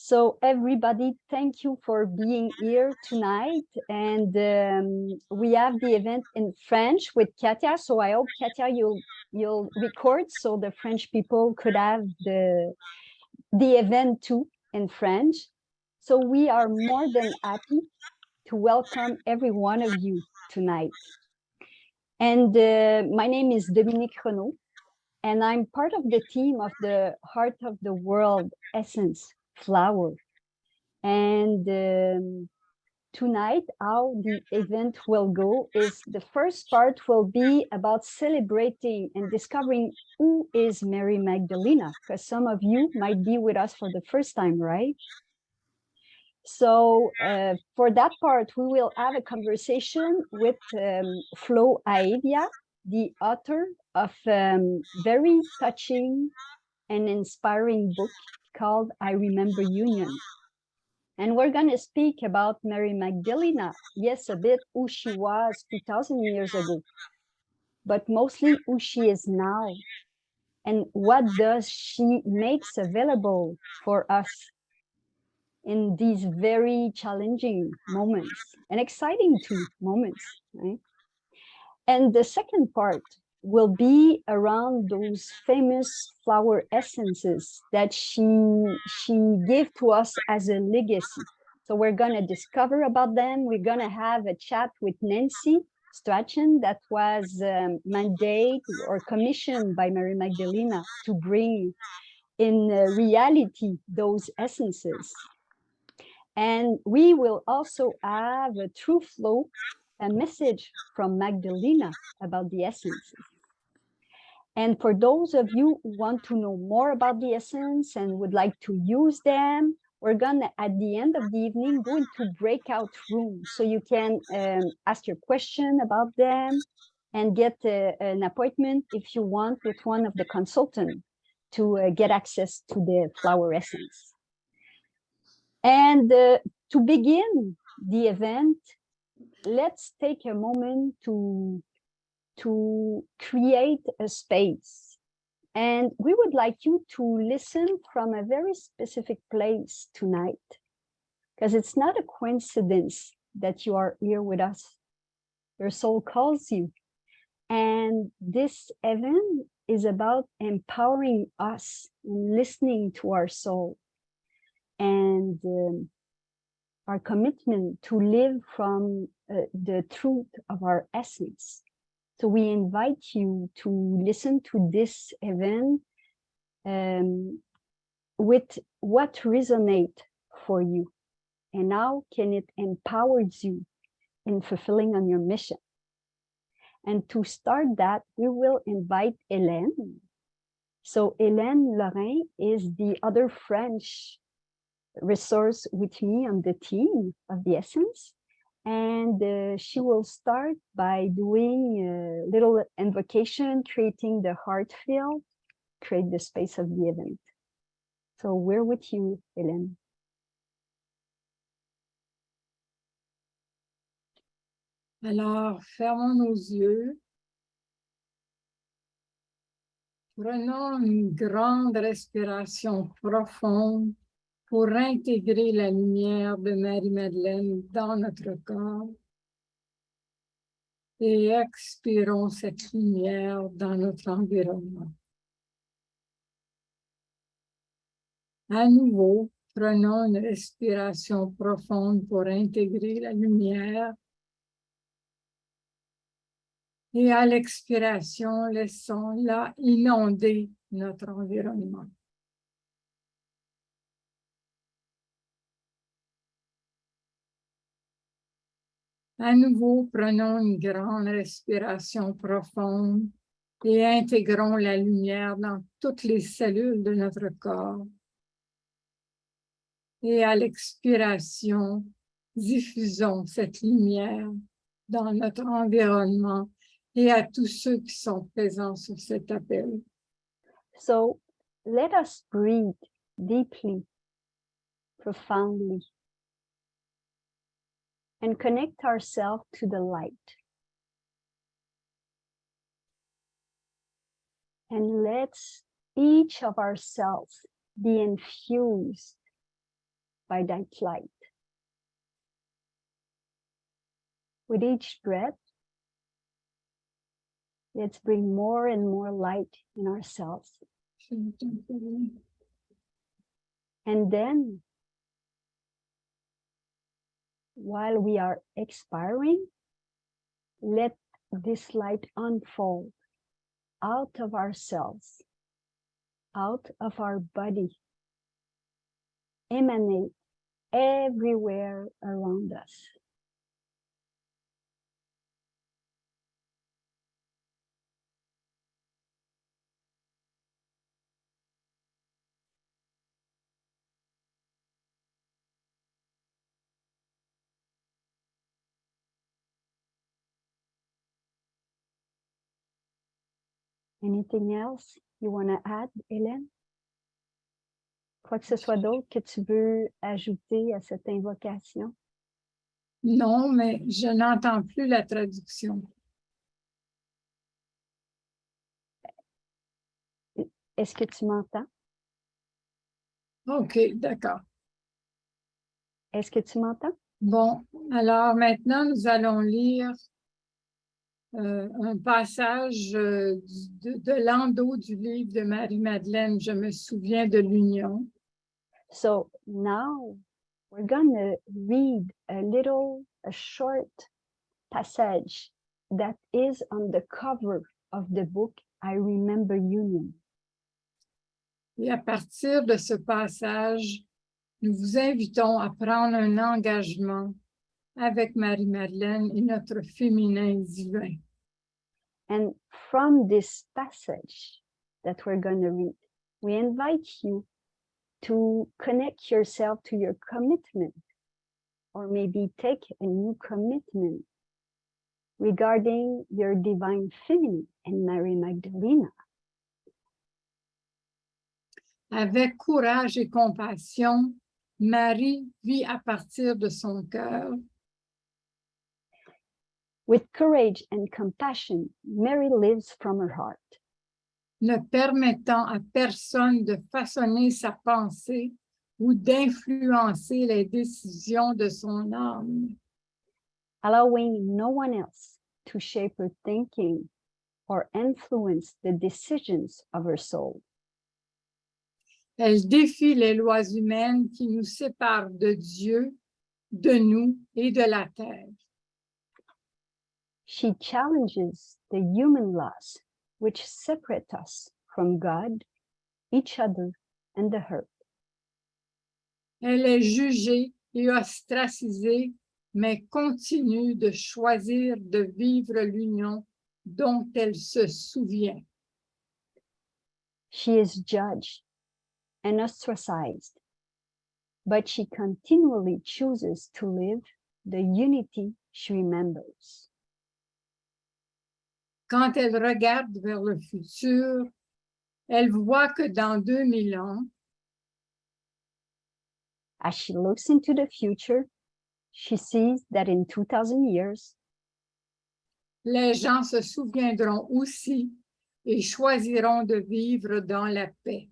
So everybody, thank you for being here tonight. And we have the event in French with Katia. So I hope, Katia, you'll record so the French people could have the event too in French. So we are more than happy to welcome every one of you tonight. And my name is Dominique Renaud, and I'm part of the team of the Heart of the World Essence Flower. And tonight, how the event will go is the first part will be about celebrating and discovering who is Mary Magdalene, because some of you might be with us for the first time, right? So for that part, we will have a conversation with Flo Aeveia, the author of very touching and inspiring book called I Remember Union. And we're going to speak about Mary Magdalene, yes, a bit who she was 2,000 years ago, but mostly who she is now. And what does she makes available for us in these very challenging moments and exciting too moments, right? And the second part will be around those famous flower essences that she gave to us as a legacy. So we're going to discover about them. We're going to have a chat with Nancy Strachan that was mandated or commissioned by Mary Magdalene to bring in reality those essences. And we will also have a true flow, a message from Magdalene about the essences. And for those of you who want to know more about the essence and would like to use them, we're gonna, at the end of the evening, go into breakout rooms so you can ask your question about them and get an appointment if you want with one of the consultants to get access to the flower essence. And to begin the event, let's take a moment to create a space. And we would like you to listen from a very specific place tonight, because it's not a coincidence that you are here with us. Your soul calls you. And this event is about empowering us and listening to our soul. And our commitment to live from the truth of our essence. So we invite you to listen to this event with what resonates for you and how can it empower you in fulfilling on your mission. And to start that, we will invite Helene. So Helene Laurin is the other French resource with me on the team of the essence, and she will start by doing a little invocation, creating the heart field, create the space of the event. So we're with you, Helene. Alors, fermons nos yeux. Prenons une grande respiration profonde pour intégrer la lumière de Marie-Madeleine dans notre corps. Et expirons cette lumière dans notre environnement. À nouveau, prenons une respiration profonde pour intégrer la lumière. Et à l'expiration, laissons-la inonder notre environnement. À nouveau, prenons une grande respiration profonde et intégrons la lumière dans toutes les cellules de notre corps. Et à l'expiration, diffusons cette lumière dans notre environnement et à tous ceux qui sont présents sur cet appel. So let us breathe deeply, profoundly, and connect ourselves to the light. And let each of ourselves be infused by that light. With each breath, let's bring more and more light in ourselves. And then, while we are expiring, let this light unfold out of ourselves, out of our body, emanate everywhere around us. Anything else you want to add, Helene? Quoi que ce soit d'autre que tu veux ajouter à cette invocation? Non, mais je n'entends plus la traduction. Est-ce que tu m'entends? OK, d'accord. Est-ce que tu m'entends? Bon, alors maintenant, nous allons lire un passage de l'endos du livre de Mary Magdalene, Je me souviens de l'union. So now we're going to read a short passage that is on the cover of the book, I Remember Union. Et à partir de ce passage, nous vous invitons à prendre un engagement avec Mary Magdalene et notre féminin divin. And from this passage that we're going to read, we invite you to connect yourself to your commitment, or maybe take a new commitment regarding your divine feminine and Mary Magdalene. Avec courage et compassion, Marie vit à partir de son cœur. With courage and compassion, Mary lives from her heart, ne permettant à personne de façonner sa pensée ou d'influencer les décisions de son âme. allowing no one else to shape her thinking or influence the decisions of her soul. Elle défie les lois humaines qui nous séparent de Dieu, de nous et de la terre. She challenges the human laws which separate us from God, each other, and the earth. Elle est jugée et ostracisée, mais continue de choisir de vivre l'union dont elle se souvient. She is judged and ostracized, but she continually chooses to live the unity she remembers. Quand elle regarde vers le futur, elle voit que dans 2000 ans, as she looks into the future, she sees that in 2000 years, les gens se souviendront aussi et choisiront de vivre dans la paix.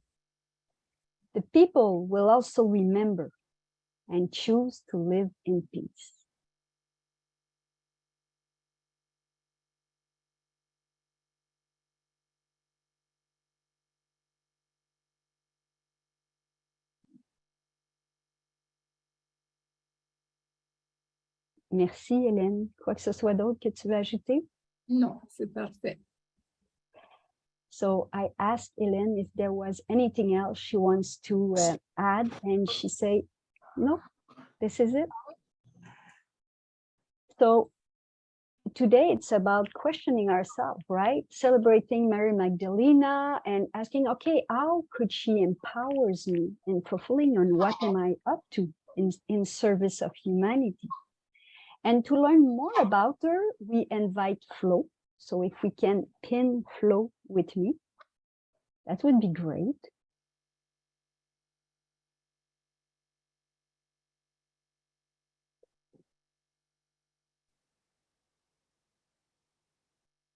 the people will also remember and choose to live in peace. Merci, Helene. Quoi que ce soit d'autre que tu veux ajouter? Non, c'est parfait. So I asked Helene if there was anything else she wants to add, and she said, no, this is it. So today it's about questioning ourselves, right? Celebrating Mary Magdalene and asking, okay, how could she empowers me in fulfilling on what am I up to in service of humanity? And to learn more about her, we invite Flo. So if we can pin Flo with me, that would be great.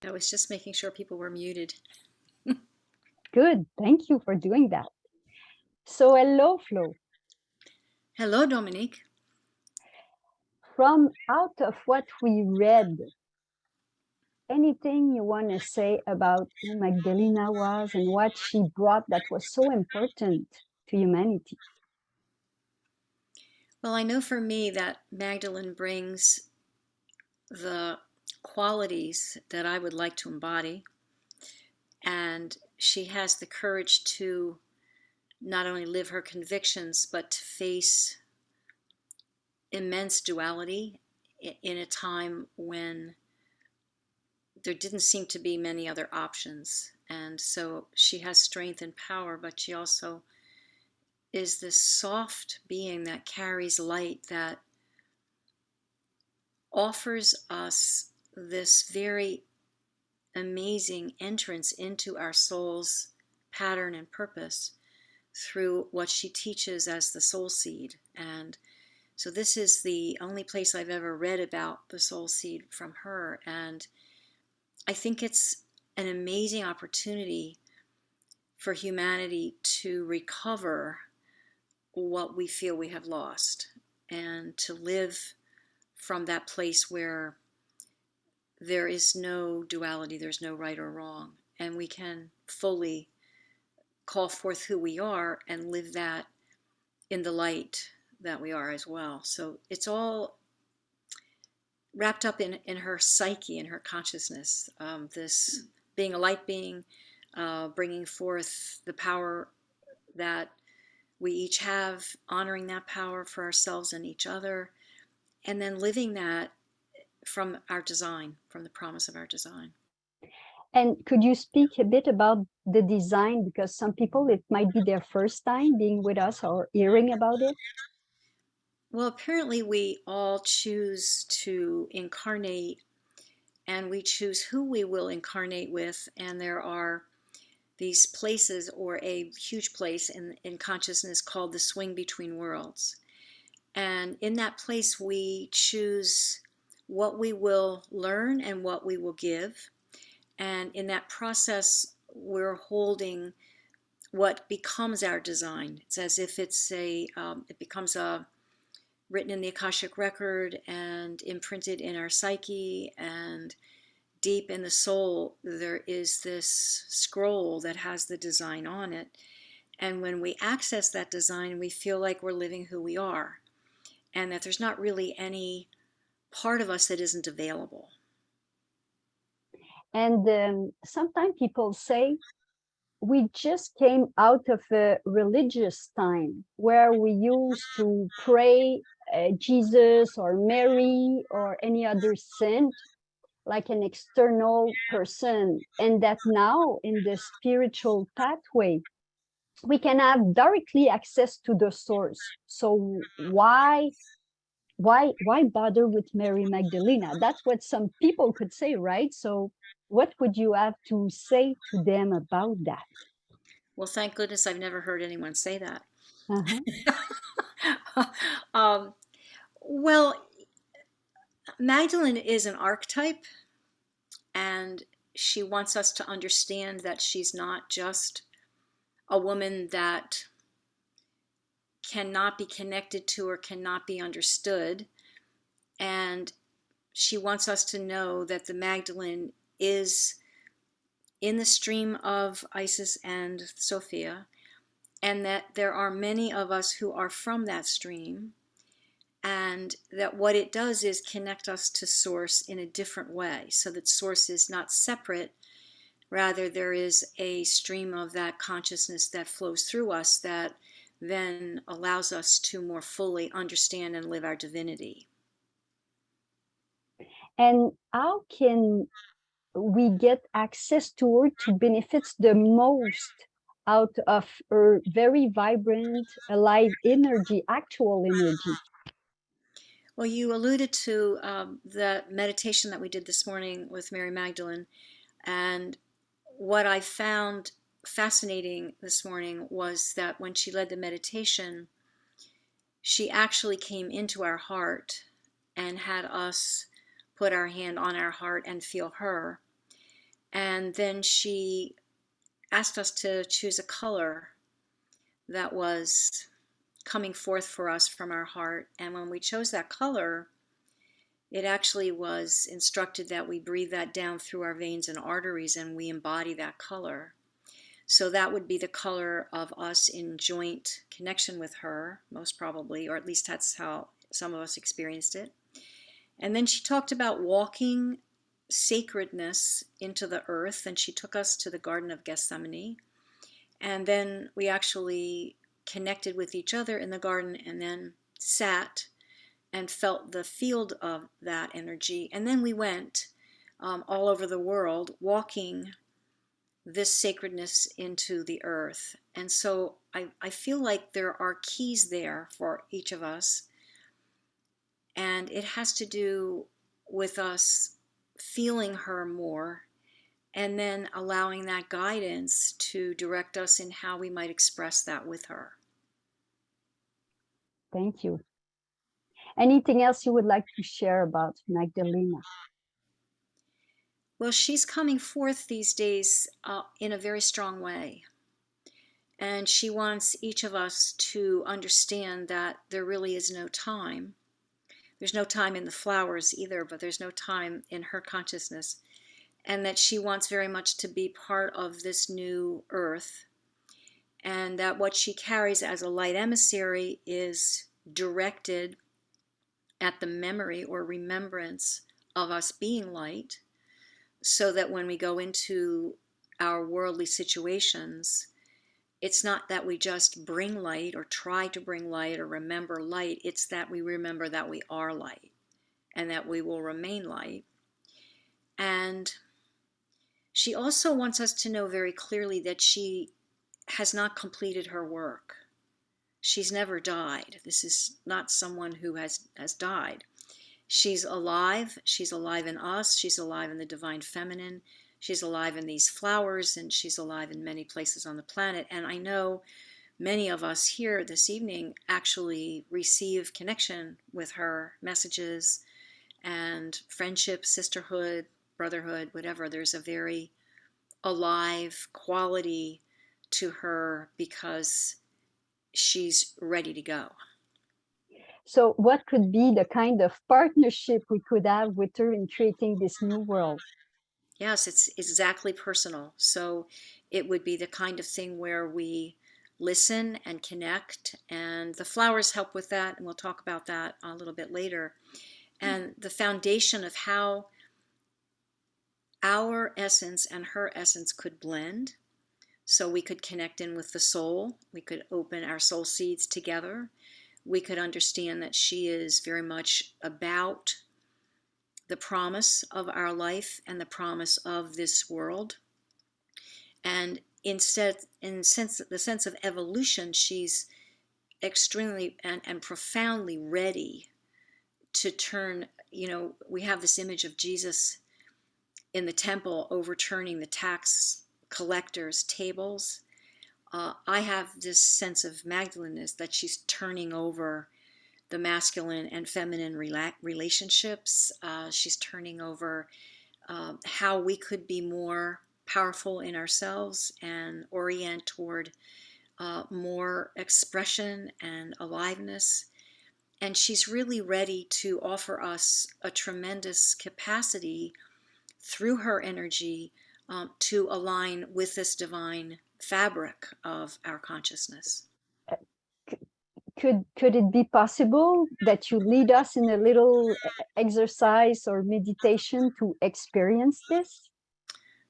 I was just making sure people were muted. Good, thank you for doing that. So hello, Flo. Hello, Dominique. From out of what we read, anything you want to say about who Magdalena was and what she brought that was so important to humanity? Well, I know for me that Magdalene brings the qualities that I would like to embody, and she has the courage to not only live her convictions, but to face immense duality in a time when there didn't seem to be many other options. And so she has strength and power, but she also is this soft being that carries light, that offers us this very amazing entrance into our soul's pattern and purpose through what she teaches as the soul seed. And so this is the only place I've ever read about the soul seed from her. And I think it's an amazing opportunity for humanity to recover what we feel we have lost and to live from that place where there is no duality, there's no right or wrong, and we can fully call forth who we are and live that in the light that we are as well. So it's all wrapped up in her psyche, in her consciousness, this being a light being, bringing forth the power that we each have, honoring that power for ourselves and each other, and then living that from our design, from the promise of our design. And could you speak a bit about the design? Because some people, it might be their first time being with us or hearing about it. Well, apparently we all choose to incarnate, and we choose who we will incarnate with, and there are these places, or a huge place in consciousness called the swing between worlds. And in that place we choose what we will learn and what we will give. And in that process we're holding what becomes our design. It's as if it becomes written in the Akashic record and imprinted in our psyche, and deep in the soul there is this scroll that has the design on it. And when we access that design, we feel like we're living who we are, and that there's not really any part of us that isn't available. And sometimes people say, we just came out of a religious time where we used to pray Jesus or Mary or any other saint like an external person, and that now in the spiritual pathway we can have directly access to the source. So why bother with Mary Magdalena? That's what some people could say, right? So what would you have to say to them about that? Well, thank goodness I've never heard anyone say that. Uh-huh. um, well, Magdalene is an archetype, and she wants us to understand that she's not just a woman that cannot be connected to or cannot be understood. And she wants us to know that the Magdalene is in the stream of Isis and Sophia, and that there are many of us who are from that stream, and that what it does is connect us to Source in a different way, so that Source is not separate. Rather, there is a stream of that consciousness that flows through us that then allows us to more fully understand and live our divinity. And how can we get access to her to benefit the most out of her very vibrant, alive energy, actual energy? Well, you alluded to the meditation that we did this morning with Mary Magdalene, and what I found fascinating this morning was that when she led the meditation, she actually came into our heart and had us put our hand on our heart and feel her. And then she asked us to choose a color that was coming forth for us from our heart. And when we chose that color, it actually was instructed that we breathe that down through our veins and arteries, and we embody that color. So that would be the color of us in joint connection with her, most probably, or at least that's how some of us experienced it. And then she talked about walking sacredness into the earth, and she took us to the Garden of Gethsemane. And then we actually connected with each other in the garden, and then sat and felt the field of that energy. And then we went all over the world walking this sacredness into the earth. And so I feel like there are keys there for each of us. And it has to do with us feeling her more and then allowing that guidance to direct us in how we might express that with her. Thank you. Anything else you would like to share about Magdalena? Well, she's coming forth these days in a very strong way. And she wants each of us to understand that there really is no time. There's no time in the flowers either, but there's no time in her consciousness. And that she wants very much to be part of this new earth. And that what she carries as a light emissary is directed at the memory or remembrance of us being light, so that when we go into our worldly situations, it's not that we just bring light or try to bring light or remember light. It's that we remember that we are light and that we will remain light. And she also wants us to know very clearly that she has not completed her work. She's never died. This is not someone who has died. She's alive. She's alive in us. She's alive in the divine feminine. She's alive in these flowers, and she's alive in many places on the planet. And I know many of us here this evening actually receive connection with her messages and friendship, sisterhood, brotherhood, whatever. There's a very alive quality to her because she's ready to go. So what could be the kind of partnership we could have with her in creating this new world? Yes, it's exactly personal. So it would be the kind of thing where we listen and connect, and the flowers help with that, and we'll talk about that a little bit later. And the foundation of how our essence and her essence could blend, so we could connect in with the soul, we could open our soul seeds together, we could understand that she is very much about the promise of our life and the promise of this world. And instead, in the sense of evolution, she's extremely and profoundly ready to turn. We have this image of Jesus in the temple overturning the tax collectors' tables. I have this sense of Magdalene's, that she's turning over the masculine and feminine relationships. She's turning over how we could be more powerful in ourselves and orient toward more expression and aliveness. And she's really ready to offer us a tremendous capacity through her energy to align with this divine fabric of our consciousness. Could it be possible that you lead us in a little exercise or meditation to experience this?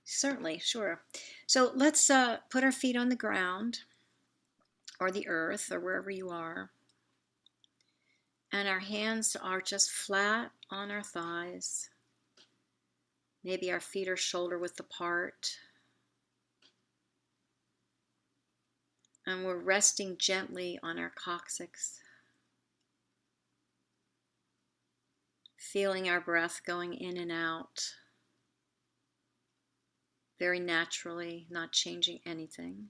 Certainly, sure. So let's put our feet on the ground or the earth or wherever you are. And our hands are just flat on our thighs. Maybe our feet are shoulder width apart. And we're resting gently on our coccyx. Feeling our breath going in and out. Very naturally, not changing anything.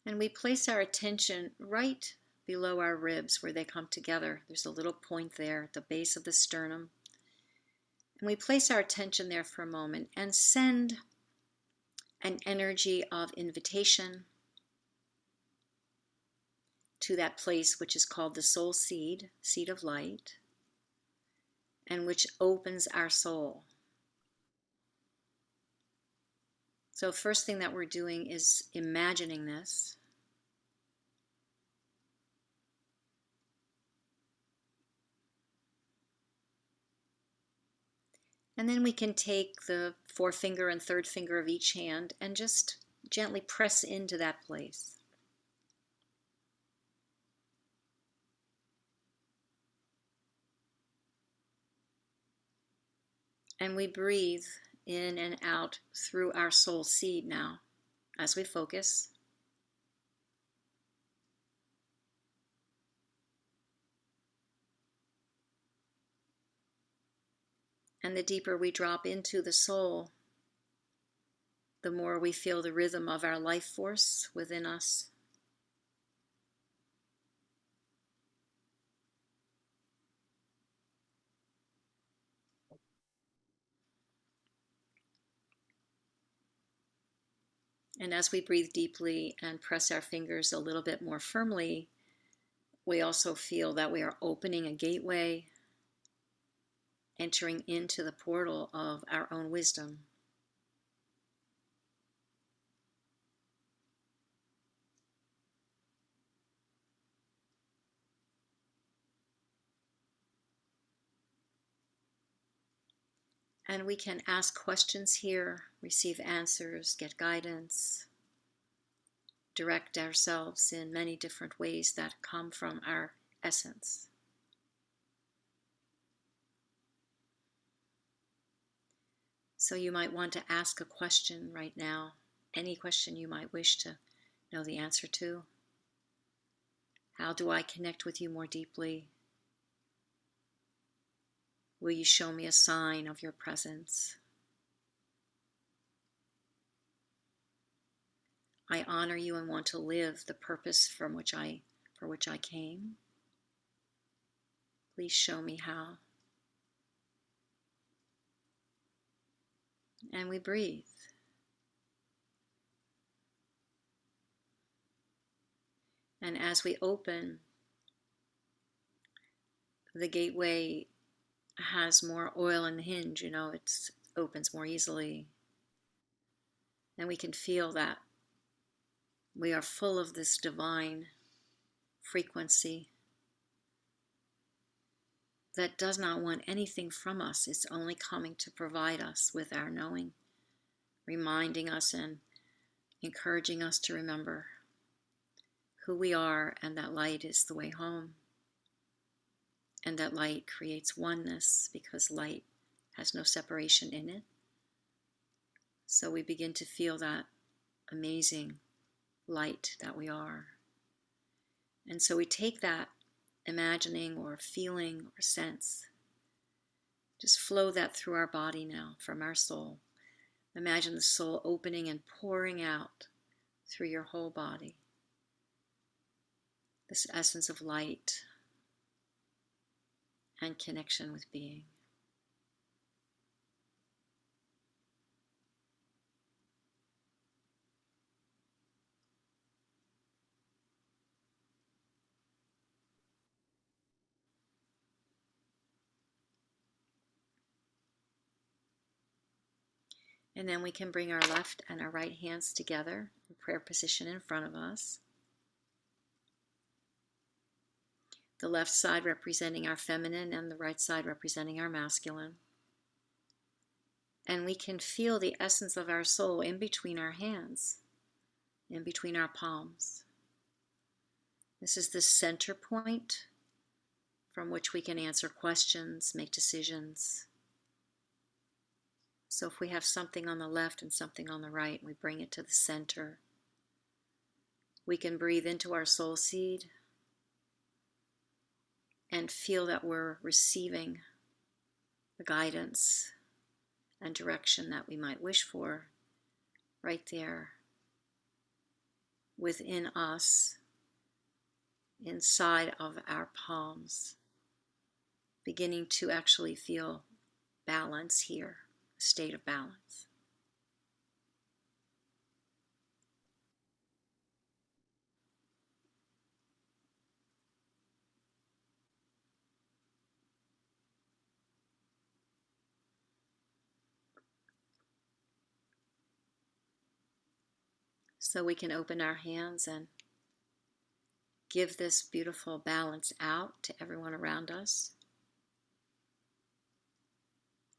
And we place our attention right below our ribs where they come together. There's a little point there at the base of the sternum. And we place our attention there for a moment and send an energy of invitation to that place which is called the soul seed, seed of light, and which opens our soul. So first thing that we're doing is imagining this. And then we can take the forefinger and third finger of each hand and just gently press into that place. And we breathe in and out through our soul seed now as we focus. And the deeper we drop into the soul, the more we feel the rhythm of our life force within us. And as we breathe deeply and press our fingers a little bit more firmly, we also feel that we are opening a gateway, entering into the portal of our own wisdom. And we can ask questions here, receive answers, get guidance, direct ourselves in many different ways that come from our essence. So you might want to ask a question right now, any question you might wish to know the answer to. How do I connect with you more deeply? Will you show me a sign of your presence? I honor you and want to live the purpose for which I came. Please show me how. And we breathe. And as we open, the gateway has more oil in the hinge, it opens more easily. And we can feel that we are full of this divine frequency that does not want anything from us. It's only coming to provide us with our knowing, reminding us and encouraging us to remember who we are, and that light is the way home. And that light creates oneness because light has no separation in it. So we begin to feel that amazing light that we are. And so we take that imagining or feeling or sense, just flow that through our body now from our soul. Imagine the soul opening and pouring out through your whole body. This essence of light and connection with being. And then we can bring our left and our right hands together in prayer position in front of us. The left side representing our feminine and the right side representing our masculine. And we can feel the essence of our soul in between our hands, in between our palms. This is the center point from which we can answer questions, make decisions. So if we have something on the left and something on the right, we bring it to the center. We can breathe into our soul seed and feel that we're receiving the guidance and direction that we might wish for right there within us inside of our palms, beginning to actually feel balance here, a state of balance. So we can open our hands and give this beautiful balance out to everyone around us,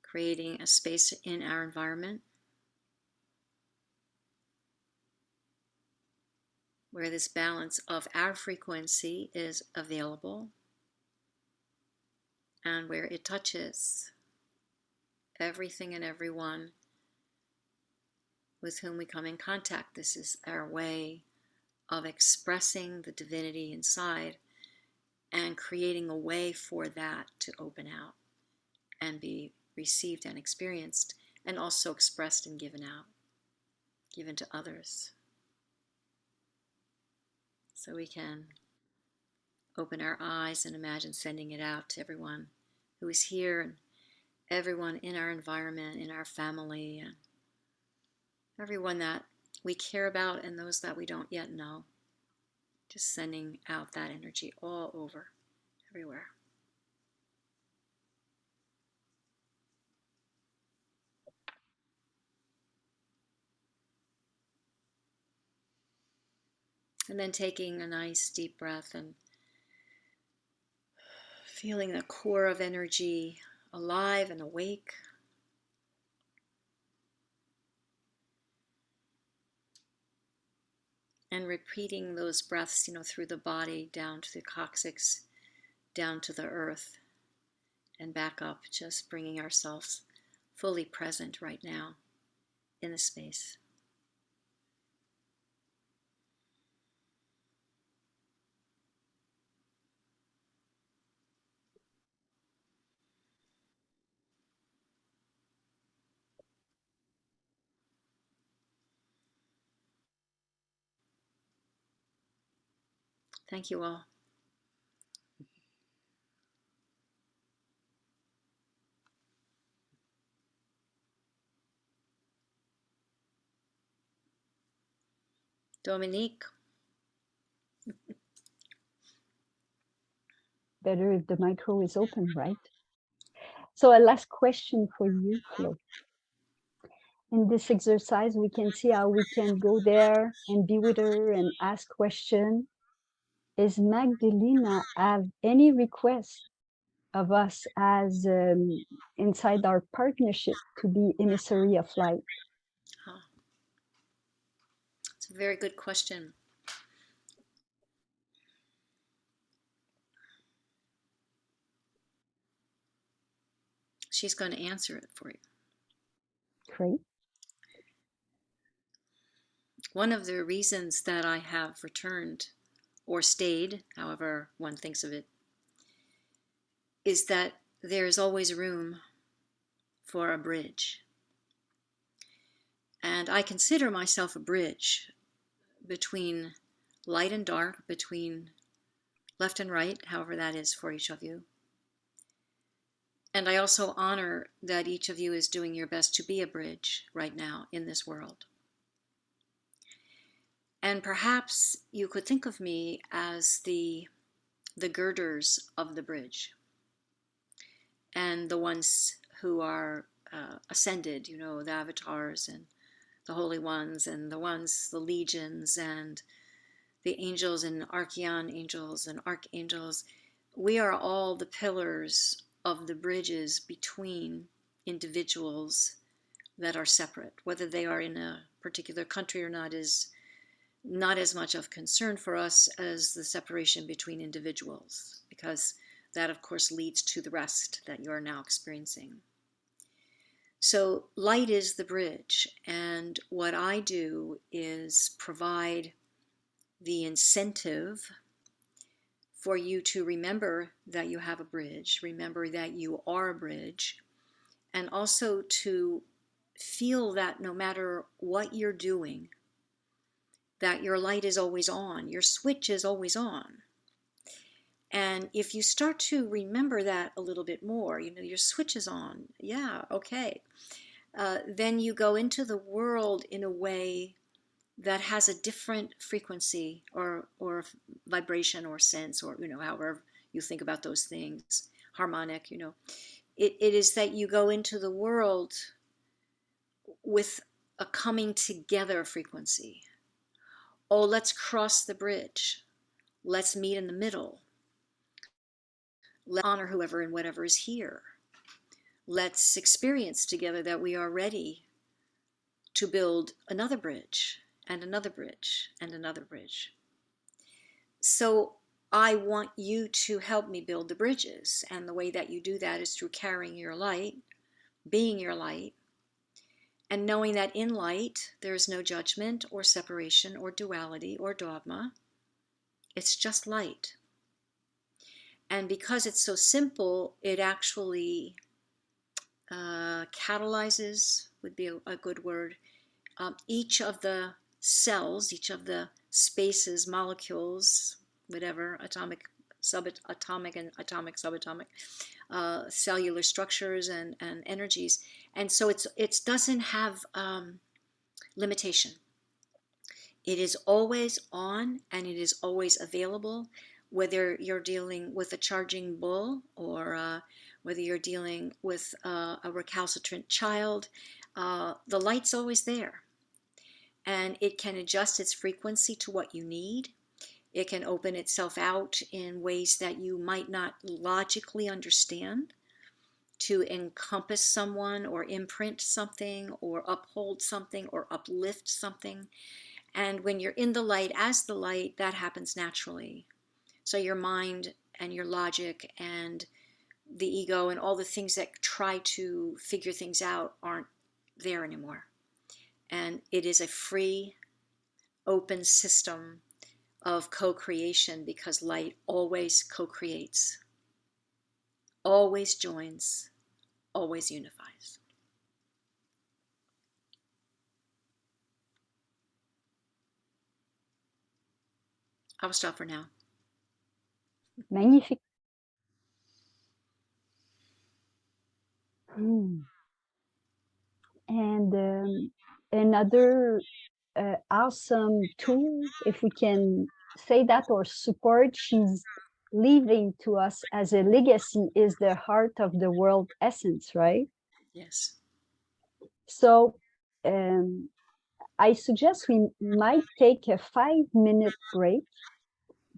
creating a space in our environment where this balance of our frequency is available and where it touches everything and everyone with whom we come in contact. This is our way of expressing the divinity inside and creating a way for that to open out and be received and experienced, and also expressed and given out, given to others. So we can open our eyes and imagine sending it out to everyone who is here and everyone in our environment, in our family, and everyone that we care about and those that we don't yet know. Just sending out that energy all over, everywhere. And then taking a nice deep breath and feeling the core of energy alive and awake. And repeating those breaths, through the body, down to the coccyx, down to the earth, and back up, just bringing ourselves fully present right now in the space. Thank you all. Dominique. Better if the micro is open, right? So a last question for you, Flo. In this exercise, we can see how we can go there and be with her and ask questions. Is Magdalena have any request of us as inside our partnership to be emissary of light? Oh, it's a very good question. She's going to answer it for you. Great. One of the reasons that I have returned or stayed, however one thinks of it, is that there is always room for a bridge. And I consider myself a bridge between light and dark, between left and right, however that is for each of you. And I also honor that each of you is doing your best to be a bridge right now in this world. And perhaps you could think of me as the girders of the bridge, and the ones who are ascended, the avatars and the holy ones and the legions and the angels and archangels and archangels. We are all the pillars of the bridges between individuals that are separate. Whether they are in a particular country or not is not as much of concern for us as the separation between individuals, because that, of course, leads to the rest that you are now experiencing. So light is the bridge, and what I do is provide the incentive for you to remember that you have a bridge, remember that you are a bridge, and also to feel that no matter what you're doing, that your light is always on, your switch is always on. And if you start to remember that a little bit more, your switch is on. Yeah, okay. Then you go into the world in a way that has a different frequency or vibration or sense, or however you think about those things, harmonic. It is that you go into the world with a coming together frequency. Oh, let's cross the bridge. Let's meet in the middle. Let's honor whoever and whatever is here. Let's experience together that we are ready to build another bridge and another bridge and another bridge. So I want you to help me build the bridges. And the way that you do that is through carrying your light, being your light, and knowing that in light there is no judgment or separation or duality or dogma. It's just light. And because it's so simple, it actually catalyzes, would be a good word, each of the cells, each of the spaces, molecules, whatever, atomic, subatomic, and atomic, subatomic, cellular structures and energies. And so it doesn't have limitation. It is always on and it is always available, whether you're dealing with a charging bull or whether you're dealing with a recalcitrant child. The light's always there. And it can adjust its frequency to what you need. It can open itself out in ways that you might not logically understand to encompass someone or imprint something or uphold something or uplift something. And when you're in the light as the light, that happens naturally. So your mind and your logic and the ego and all the things that try to figure things out aren't there anymore. And it is a free, open system of co-creation, because light always co-creates, always joins, always unifies. I'll stop for now. Magnifique. And another awesome tool, if we can say that, or support she's leaving to us as a legacy, is the heart of the world essence, right? Yes. So I suggest we might take a 5-minute break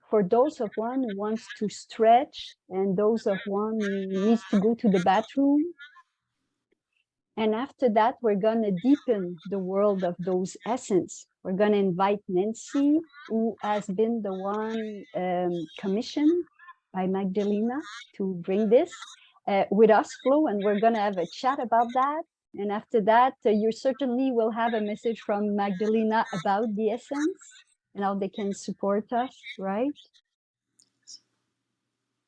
for those of one who wants to stretch and those of one who needs to go to the bathroom. And after that, we're going to deepen the world of those essence. We're going to invite Nancy, who has been the one commissioned by Magdalena to bring this with us, Flo, and we're going to have a chat about that. And after that, you certainly will have a message from Magdalena about the essence and how they can support us, right?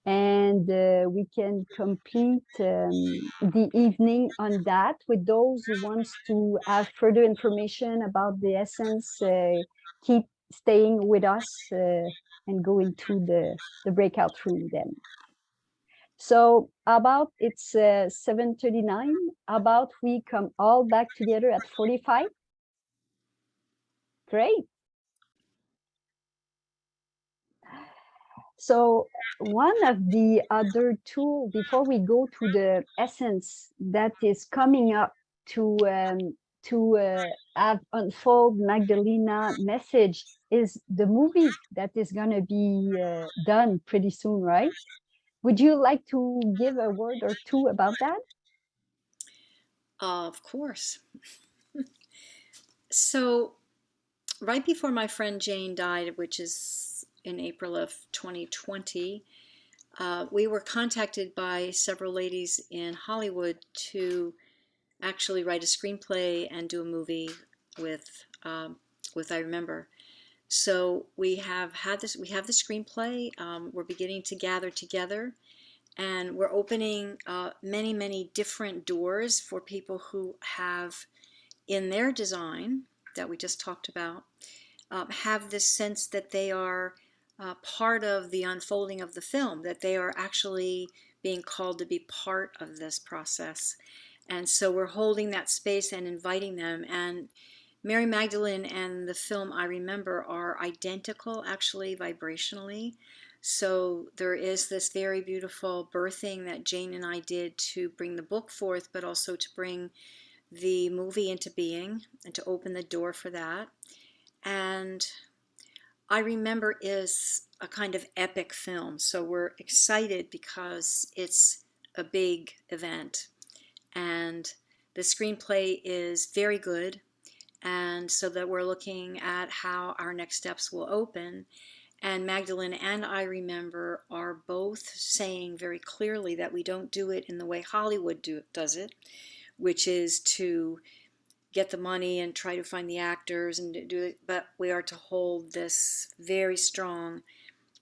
And we can complete the evening on that. With those who wants to have further information about the essence, keep staying with us and go into the breakout room then. So about it's 7:39, about we come all back together at 45. Great. So one of the other tools, before we go to the essence that is coming up to have unfold Magdalena message, is the movie that is going to be done pretty soon, right? Would you like to give a word or two about that? Of course. So right before my friend Jane died, which is in April of 2020, we were contacted by several ladies in Hollywood to actually write a screenplay and do a movie with I Remember. So we have had this. We have the screenplay. We're beginning to gather together, and we're opening many, many different doors for people who have, in their design that we just talked about, have this sense that they are part of the unfolding of the film, that they are actually being called to be part of this process. And so we're holding that space and inviting them. And Mary Magdalene and the film I Remember are identical, actually, vibrationally. So there is this very beautiful birthing that Jane and I did to bring the book forth, but also to bring the movie into being and to open the door for that. And I Remember is a kind of epic film. So we're excited because it's a big event. And the screenplay is very good. And so that we're looking at how our next steps will open. And Magdalene and I Remember are both saying very clearly that we don't do it in the way Hollywood does it, which is to get the money and try to find the actors and do it, but we are to hold this very strong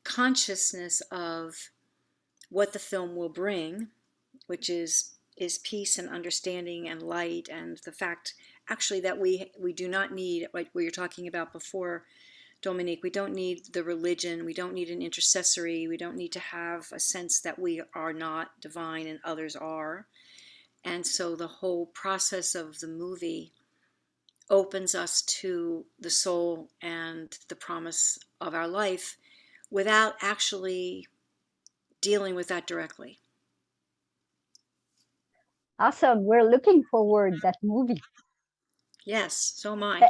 consciousness of what the film will bring, which is peace and understanding and light, and the fact actually that we do not need, like we were talking about before, Dominique, we don't need the religion, we don't need an intercessory, we don't need to have a sense that we are not divine and others are. And so the whole process of the movie opens us to the soul and the promise of our life without actually dealing with that directly. Awesome. We're looking forward that movie. Yes, so am I.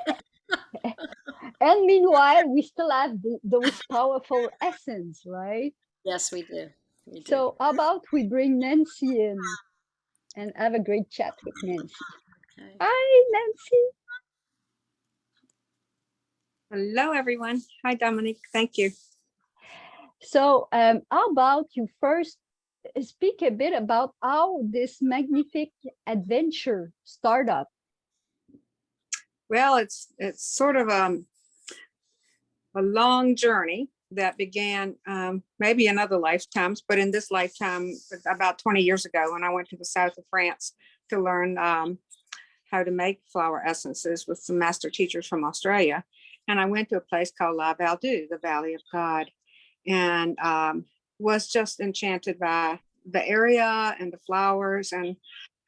And meanwhile, we still have those powerful essence, right? Yes, we do. We do. So how about we bring Nancy in and have a great chat with Nancy. Okay. Hi, Nancy. Hello, everyone. Hi, Dominique. Thank you. So how about you first speak a bit about how this magnific adventure started? Well, it's sort of a long journey that began maybe in other lifetimes, but in this lifetime, about 20 years ago, when I went to the south of France to learn how to make flower essences with some master teachers from Australia. And I went to a place called La Valdue, the Valley of God, and was just enchanted by the area and the flowers. And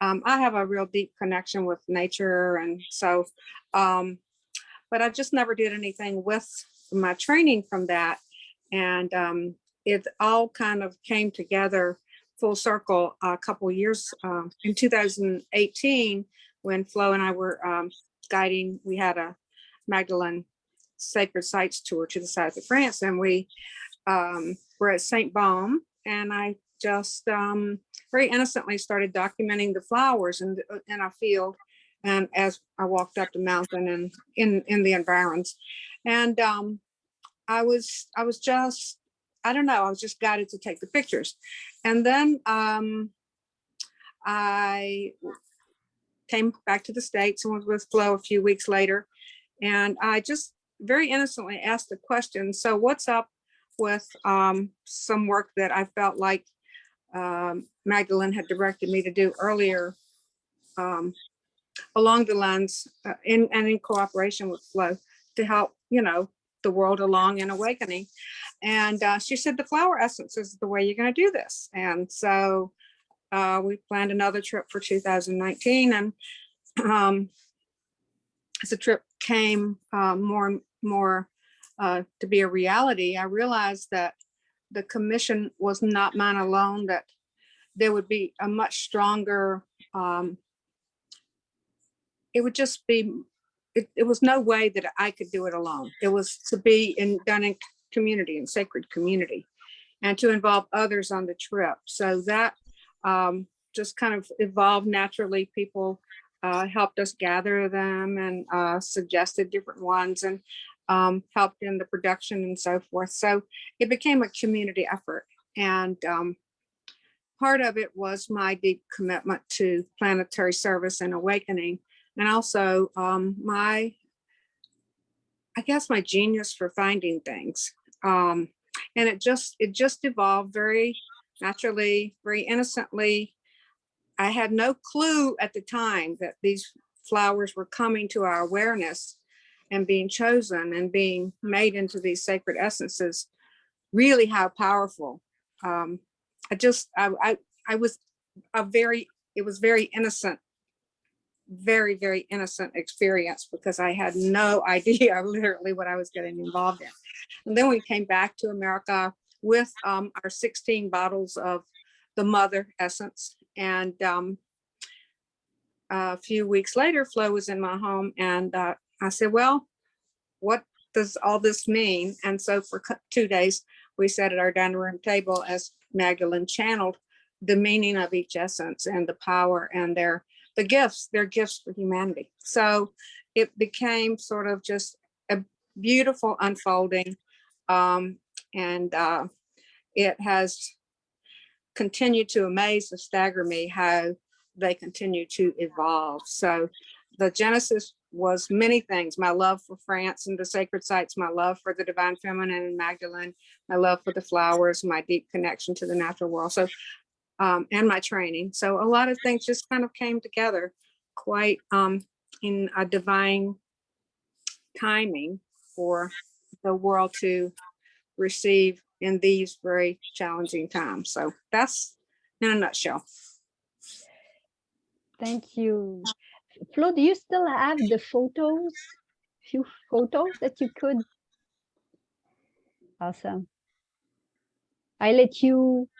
I have a real deep connection with nature. And so, but I just never did anything with my training from that. And it all kind of came together full circle a couple of years in 2018, when Flo and I were guiding. We had a Magdalene Sacred Sites tour to the south of France, and we were at Saint Baume, and I just very innocently started documenting the flowers in a field, and as I walked up the mountain and in the environs, and I was just, I don't know, I was just guided to take the pictures. And then I came back to the States and was with Flo a few weeks later, and I just very innocently asked the question, so what's up with some work that I felt like Magdalene had directed me to do earlier along the lines in cooperation with Flo to help, the world along in awakening. And she said, the flower essence is the way you're going to do this. And so we planned another trip for 2019. And as the trip came more and more to be a reality, I realized that the commission was not mine alone, that there would be a much stronger, it would just be, it was no way that I could do it alone. It was to be done in community, in sacred community, and to involve others on the trip. So that just kind of evolved naturally. People helped us gather them and suggested different ones and helped in the production and so forth. So it became a community effort. And part of it was my deep commitment to planetary service and awakening. And also my genius for finding things. And it just evolved very naturally, very innocently. I had no clue at the time that these flowers were coming to our awareness and being chosen and being made into these sacred essences really how powerful. I was it was very innocent, very, very innocent experience, because I had no idea literally what I was getting involved in. And then we came back to America with our 16 bottles of the mother essence. And a few weeks later, Flo was in my home, and I said, well, what does all this mean? And so for 2 days, we sat at our dining room table as Magdalene channeled the meaning of each essence and the power and their gifts for humanity. So it became sort of just a beautiful unfolding. And it has continued to amaze and stagger me how they continue to evolve. So the genesis was many things: my love for France and the sacred sites, my love for the divine feminine and Magdalene, my love for the flowers, my deep connection to the natural world. So and my training. So a lot of things just kind of came together quite in a divine timing for the world to receive in these very challenging times. So that's in a nutshell. Thank you. Flo, do you still have the photos? Few photos that you could? Awesome. I let you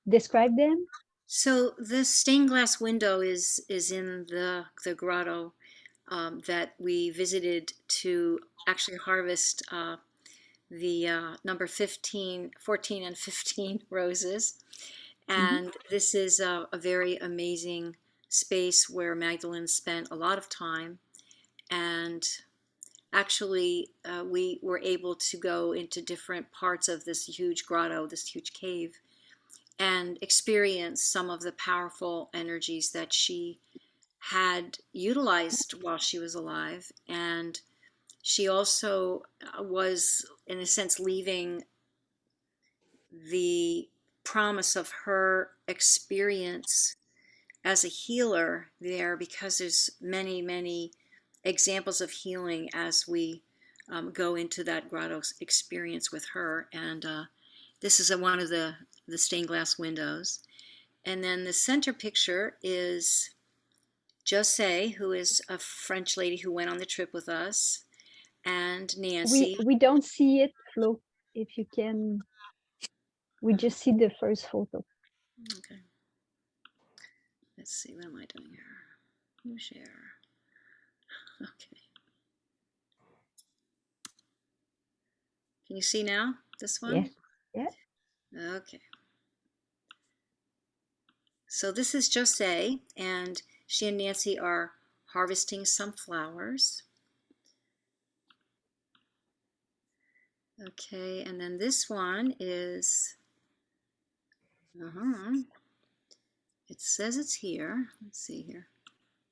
describe them. So the stained glass window is in the grotto that we visited to actually harvest the number 15, 14 and 15 roses. And this is a very amazing space where Magdalene spent a lot of time. And actually, we were able to go into different parts of this huge grotto, this huge cave, and experience some of the powerful energies that she had utilized while she was alive. And she also was, in a sense, leaving the promise of her experience as a healer there, because there's many, many examples of healing as we go into that grotto experience with her. And this is one of the stained glass windows. And then the center picture is José, who is a French lady who went on the trip with us, and Nancy. We don't see it, Flo, if you can. We just see the first photo. Okay. Let's see, what am I doing here? New share. Okay. Can you see now, this one? Yes. Yeah. Okay. So this is José, and she and Nancy are harvesting some flowers. Okay, and then this one is, it says it's here. Let's see here.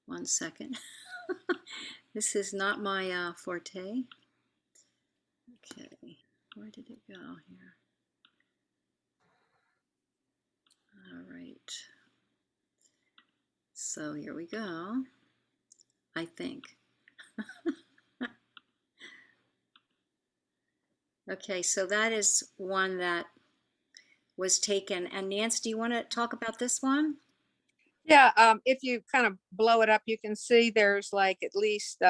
1 second. This is not my forte. Okay, where did it go here? All right. So here we go, I think. Okay, so that is one that was taken. And Nancy, do you want to talk about this one? Yeah, if you kind of blow it up, you can see there's like at least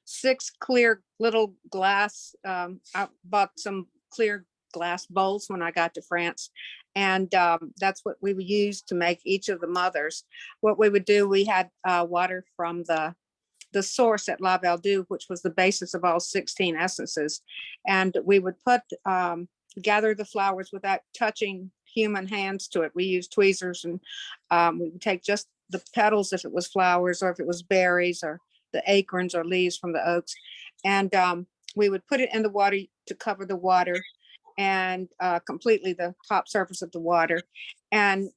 6 clear little glass. I bought some clear glass bowls when I got to France. And that's what we would use to make each of the mothers. What we would do, we had water from the source at La Valdoux, which was the basis of all 16 essences. And we would gather the flowers without touching human hands to it. We used tweezers, and we would take just the petals if it was flowers, or if it was berries, or the acorns or leaves from the oaks. And we would put it in the water to cover the water and completely the top surface of the water. And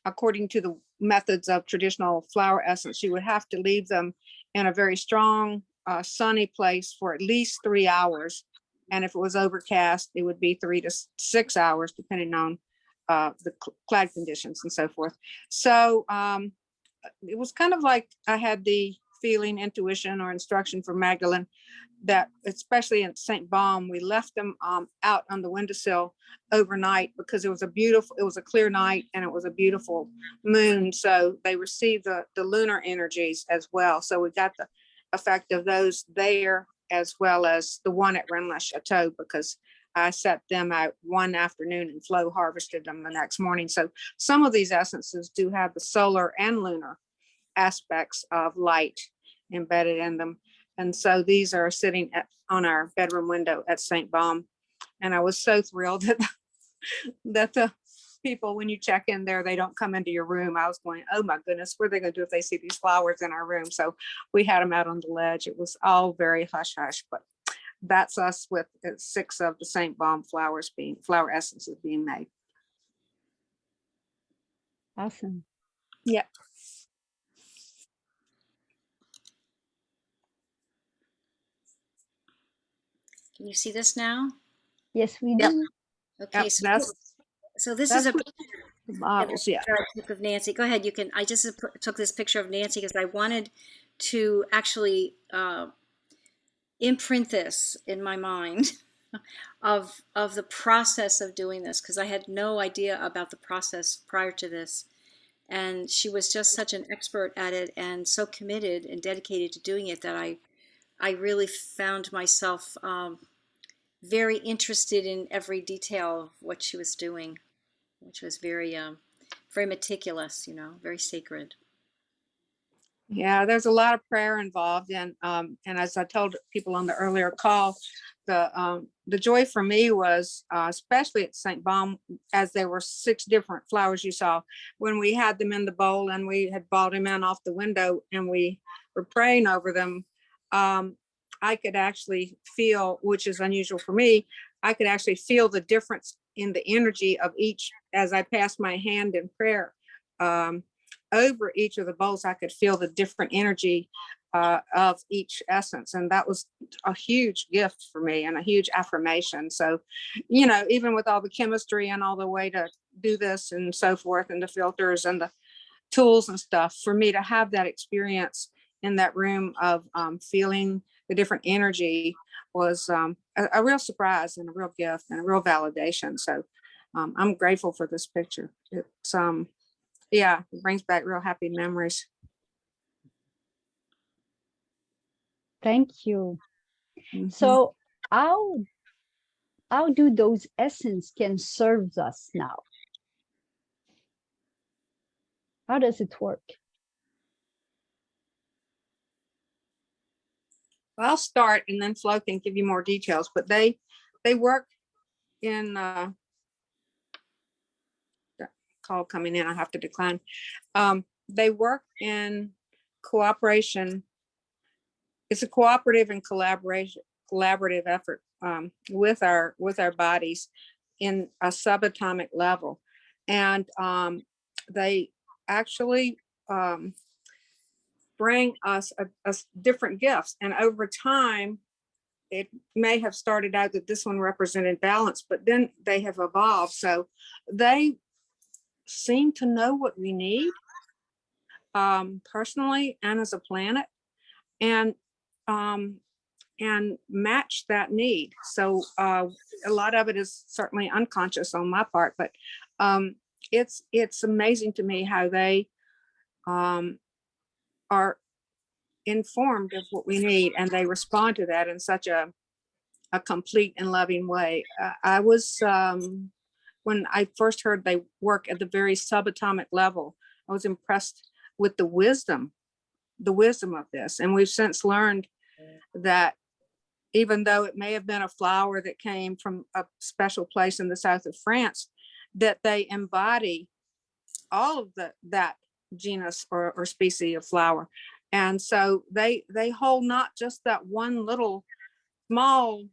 according to the methods of traditional flower essence, you would have to leave them in a very strong, sunny place for at least 3 hours. And if it was overcast, it would be 3 to 6 hours, depending on the cloud conditions and so forth. So it was kind of like I had the feeling, intuition, or instruction for Magdalene, that especially in St. Balm, we left them out on the windowsill overnight because it was a clear night and it was a beautiful moon. So they received the lunar energies as well. So we got the effect of those there, as well as the one at Rennes Chateau, because I set them out one afternoon and Flo harvested them the next morning. So some of these essences do have the solar and lunar aspects of light embedded in them. And so these are sitting on our bedroom window at St. Balm. And I was so thrilled that the people, when you check in there, they don't come into your room. I was going, oh my goodness, what are they going to do if they see these flowers in our room? So we had them out on the ledge. It was all very hush hush, but that's us with 6 of the St. Balm flower essences being made. Awesome. Yeah. Can you see this now? Yes, we Yep. do. Okay, Yep, so this that's is a what the bottles, yeah. picture I took of Nancy. Go ahead. You can. I just took this picture of Nancy because I wanted to actually imprint this in my mind of the process of doing this, because I had no idea about the process prior to this. And she was just such an expert at it and so committed and dedicated to doing it that I really found myself very interested in every detail of what she was doing, which was very meticulous, very sacred. Yeah, there's a lot of prayer involved, and as I told people on the earlier call, the joy for me was especially at St. Balm, as there were 6 different flowers you saw when we had them in the bowl and we had bought them in off the window and we were praying over them. I could actually feel, which is unusual for me, I could actually feel the difference in the energy of each as I passed my hand in prayer. Over each of the bowls, I could feel the different energy of each essence. And that was a huge gift for me and a huge affirmation. So, even with all the chemistry and all the way to do this and so forth, and the filters and the tools and stuff, for me to have that experience in that room of feeling the different energy was a real surprise and a real gift and a real validation. So I'm grateful for this picture. It's yeah, it brings back real happy memories. Thank you. Mm-hmm. So how do those essence can serve us now? How does it work? Well, I'll start and then Flo can give you more details, but they work in call coming in, I have to decline. They work in cooperation. It's a cooperative and collaborative effort with our bodies in a subatomic level. And they actually bring us a different gifts. And over time, it may have started out that this one represented balance, but then they have evolved. So they seem to know what we need personally and as a planet, and match that need. So a lot of it is certainly unconscious on my part, but it's amazing to me how they are informed of what we need, and they respond to that in such a complete and loving way. I was when I first heard they work at the very subatomic level, I was impressed with the wisdom of this. And we've since learned that even though it may have been a flower that came from a special place in the south of France, that they embody all of that genus or species of flower. And so they hold not just that one little small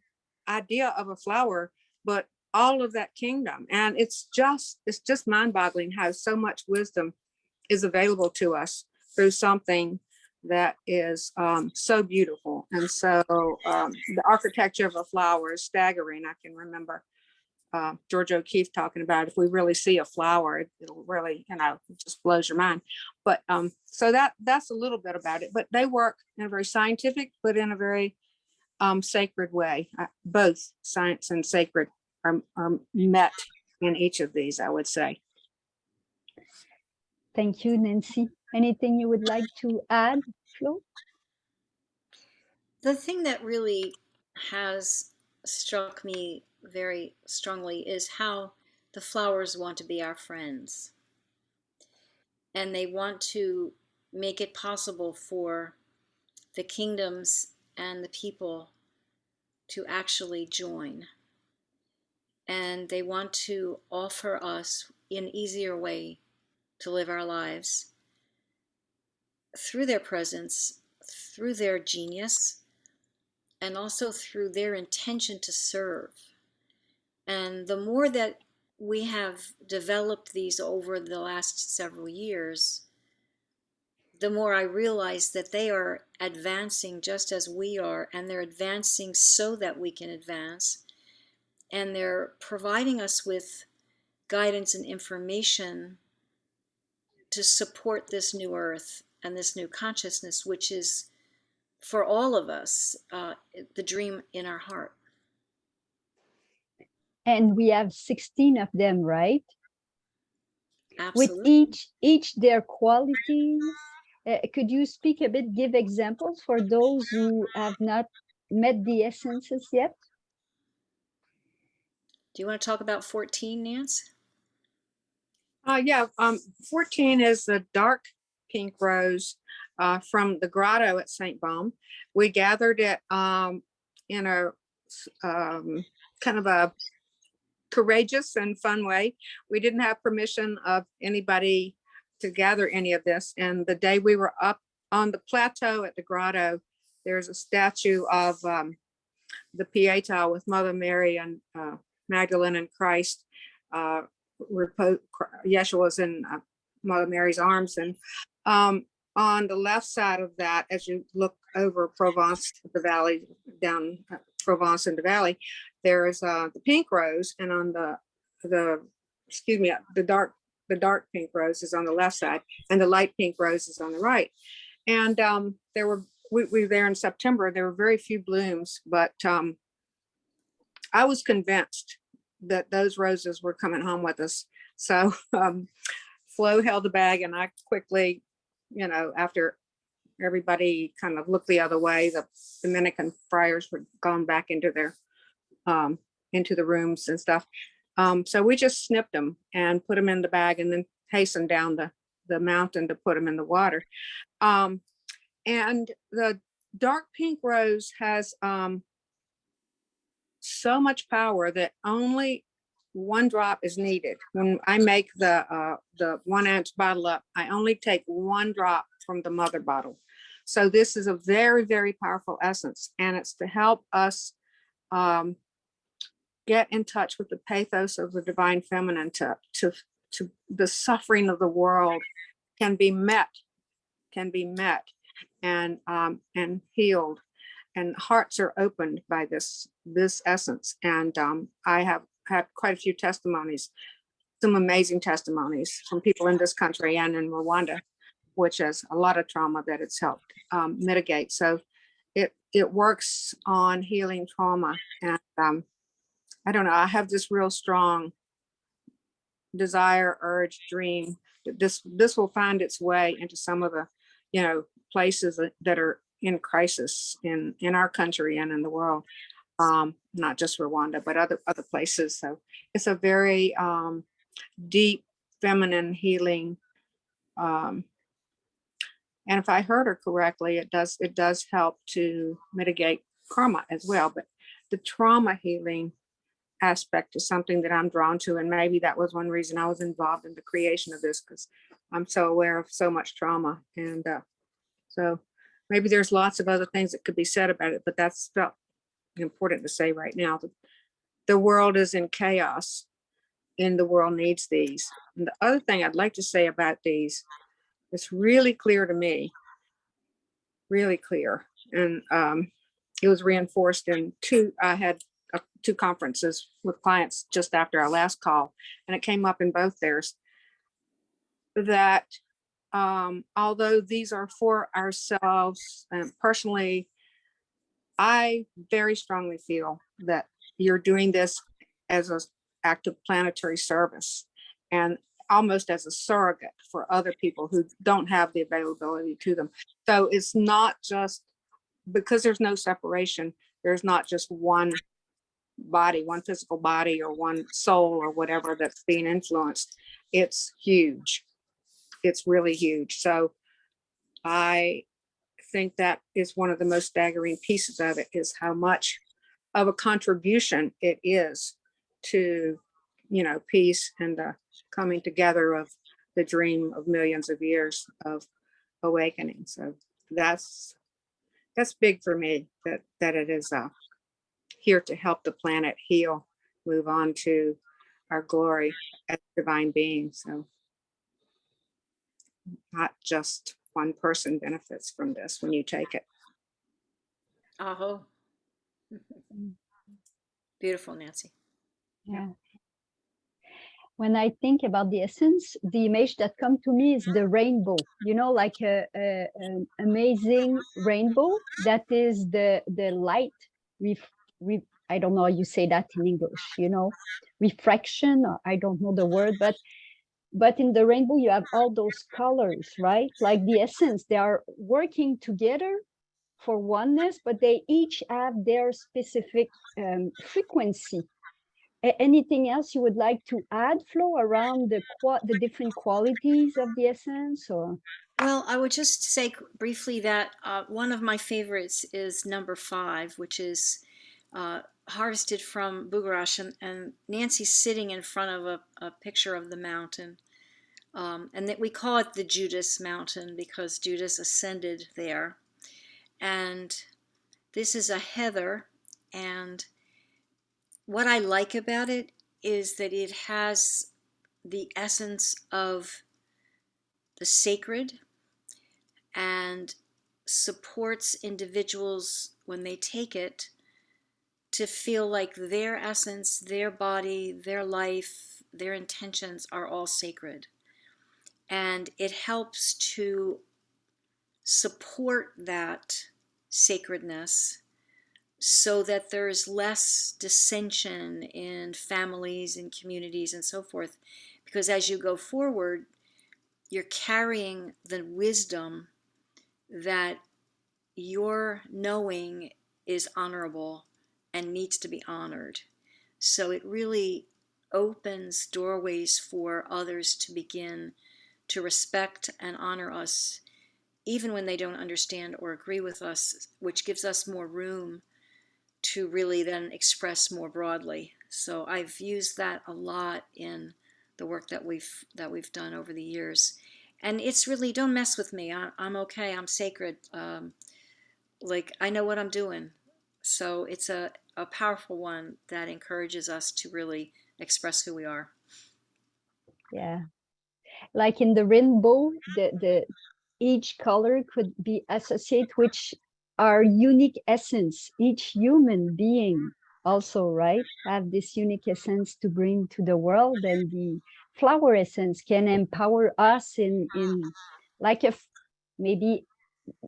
idea of a flower, but all of that kingdom. And it's just mind-boggling how so much wisdom is available to us through something that is so beautiful. And so the architecture of a flower is staggering. I can remember George O'Keeffe talking about, if we really see a flower, it'll really, it just blows your mind. But so that's a little bit about it. But they work in a very scientific, but in a very sacred way. Both science and sacred are met in each of these, I would say. Thank you, Nancy. Anything you would like to add, Flo? The thing that really has struck me very strongly is how the flowers want to be our friends. And they want to make it possible for the kingdoms and the people to actually join. And they want to offer us an easier way to live our lives through their presence, through their genius, and also through their intention to serve. And the more that we have developed these over the last several years, the more I realize that they are advancing just as we are, and they're advancing so that we can advance. And they're providing us with guidance and information to support this new earth and this new consciousness, which is for all of us the dream in our heart. And we have 16 of them, right? Absolutely. With each their qualities. Could you speak a bit, give examples for those who have not met the essences yet? Do you want to talk about 14, Nance? Yeah, 14 is the dark pink rose from the grotto at St. Baume. We gathered it in a kind of a courageous and fun way. We didn't have permission of anybody to gather any of this. And the day we were up on the plateau at the grotto, there's a statue of the Pietà with Mother Mary and Magdalene and Christ. Yeshua's in Mother Mary's arms. And on the left side of that, as you look over Provence, the valley, down Provence in the valley, there is the pink rose, and on the dark pink rose is on the left side, and the light pink rose is on the right. And we were there in September. There were very few blooms, but I was convinced that those roses were coming home with us. So Flo held the bag, and I quickly, after everybody kind of looked the other way, the Dominican friars were gone back into the rooms and stuff. So we just snipped them and put them in the bag, and then hastened down the mountain to put them in the water. And the dark pink rose has so much power that only 1 drop is needed. When I make the 1 ounce bottle up, I only take 1 drop from the mother bottle. So this is a very, very powerful essence, and it's to help us get in touch with the pathos of the divine feminine, to the suffering of the world can be met and healed, and hearts are opened by this essence. And I have had quite a few testimonies, some amazing testimonies from people in this country and in Rwanda, which has a lot of trauma that it's helped mitigate. So it works on healing trauma. And I don't know, I have this real strong desire, urge, dream that this will find its way into some of the places that are in crisis in our country and in the world, not just Rwanda, but other places. So it's a very deep feminine healing, and if I heard her correctly, it does help to mitigate karma as well. But the trauma healing aspect is something that I'm drawn to, and maybe that was one reason I was involved in the creation of this, because I'm so aware of so much trauma. And so maybe there's lots of other things that could be said about it, but that's felt important to say right now. The world is in chaos, and the world needs these. And the other thing I'd like to say about these, it's really clear to me, really clear. And it was reinforced in 2. I had 2 conferences with clients just after our last call, and it came up in both theirs that although these are for ourselves, personally, I very strongly feel that you're doing this as an act of planetary service and almost as a surrogate for other people who don't have the availability to them. So it's not just because there's no separation, there's not just one body, one physical body or one soul or whatever that's being influenced. It's huge. It's really huge. So I think that is one of the most staggering pieces of it, is how much of a contribution it is to, peace and the coming together of the dream of millions of years of awakening. So that's big for me, that it is here to help the planet heal, move on to our glory as divine beings. So not just one person benefits from this when you take it. Aho. Beautiful, Nancy. Yeah. When I think about the essence, the image that comes to me is the rainbow, like an amazing rainbow that is the light. I don't know how you say that in English, refraction, or I don't know the word, but in the rainbow, you have all those colors, right? Like the essence, they are working together for oneness, but they each have their specific frequency. Anything else you would like to add, Flo, around the different qualities of the essence? Or Well, I would just say briefly that one of my favorites is number 5, which is harvested from Bugarash, and Nancy's sitting in front of a picture of the mountain. And that we call it the Judas Mountain because Judas ascended there. And this is a heather, and what I like about it is that it has the essence of the sacred and supports individuals when they take it to feel like their essence, their body, their life, their intentions are all sacred. And it helps to support that sacredness so that there's less dissension in families and communities and so forth. Because as you go forward, you're carrying the wisdom that your knowing is honorable and needs to be honored. So it really opens doorways for others to begin to respect and honor us, even when they don't understand or agree with us, which gives us more room to really then express more broadly. So I've used that a lot in the work that we've done over the years. And it's really, don't mess with me. I'm okay. I'm sacred. Like I know what I'm doing. So it's a powerful one that encourages us to really express who we are. Yeah, like in the rainbow, the each color could be associated with our unique essence. Each human being also, right, have this unique essence to bring to the world, and the flower essence can empower us in like maybe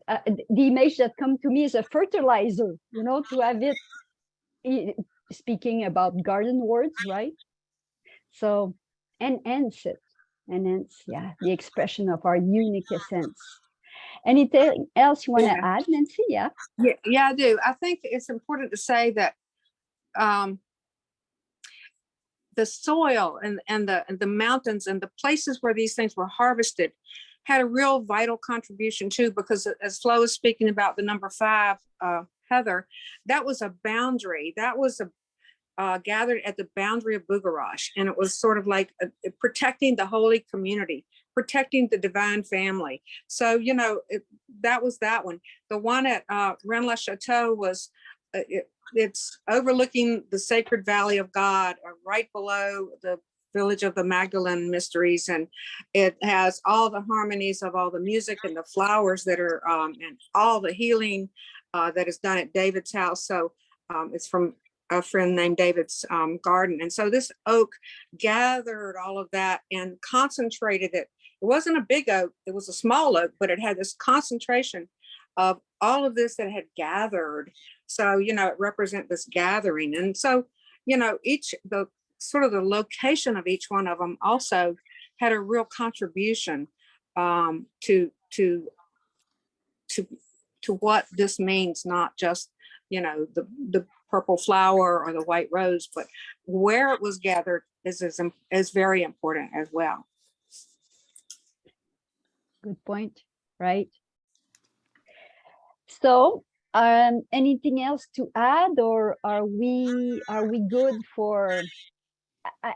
the image that come to me is a fertilizer, to have it, speaking about garden words, right? So enhance it, enhance, yeah, the expression of our unique essence. Anything else you want to add, Nancy? Yeah, I do. I think it's important to say that the soil and the mountains and the places where these things were harvested had a real vital contribution too, because as Flo was speaking about the number 5 heather, that was a boundary. That was gathered at the boundary of Bugarash, and it was sort of like protecting the holy community, protecting the divine family. So that was that one. The one at Rennes-le-Château was it's overlooking the sacred valley of God, right below the village of the Magdalene mysteries, and it has all the harmonies of all the music and the flowers that are and all the healing that is done at David's house. So it's from a friend named David's garden. And so this oak gathered all of that and concentrated it. It wasn't a big oak, it was a small oak, but it had this concentration of all of this that had gathered. So, you know, it represents this gathering. And so, you know, the sort of the location of each one of them also had a real contribution to what this means, not just, you know, the purple flower or the white rose, but where it was gathered is very important as well. Good point, right? So, anything else to add, or are we good for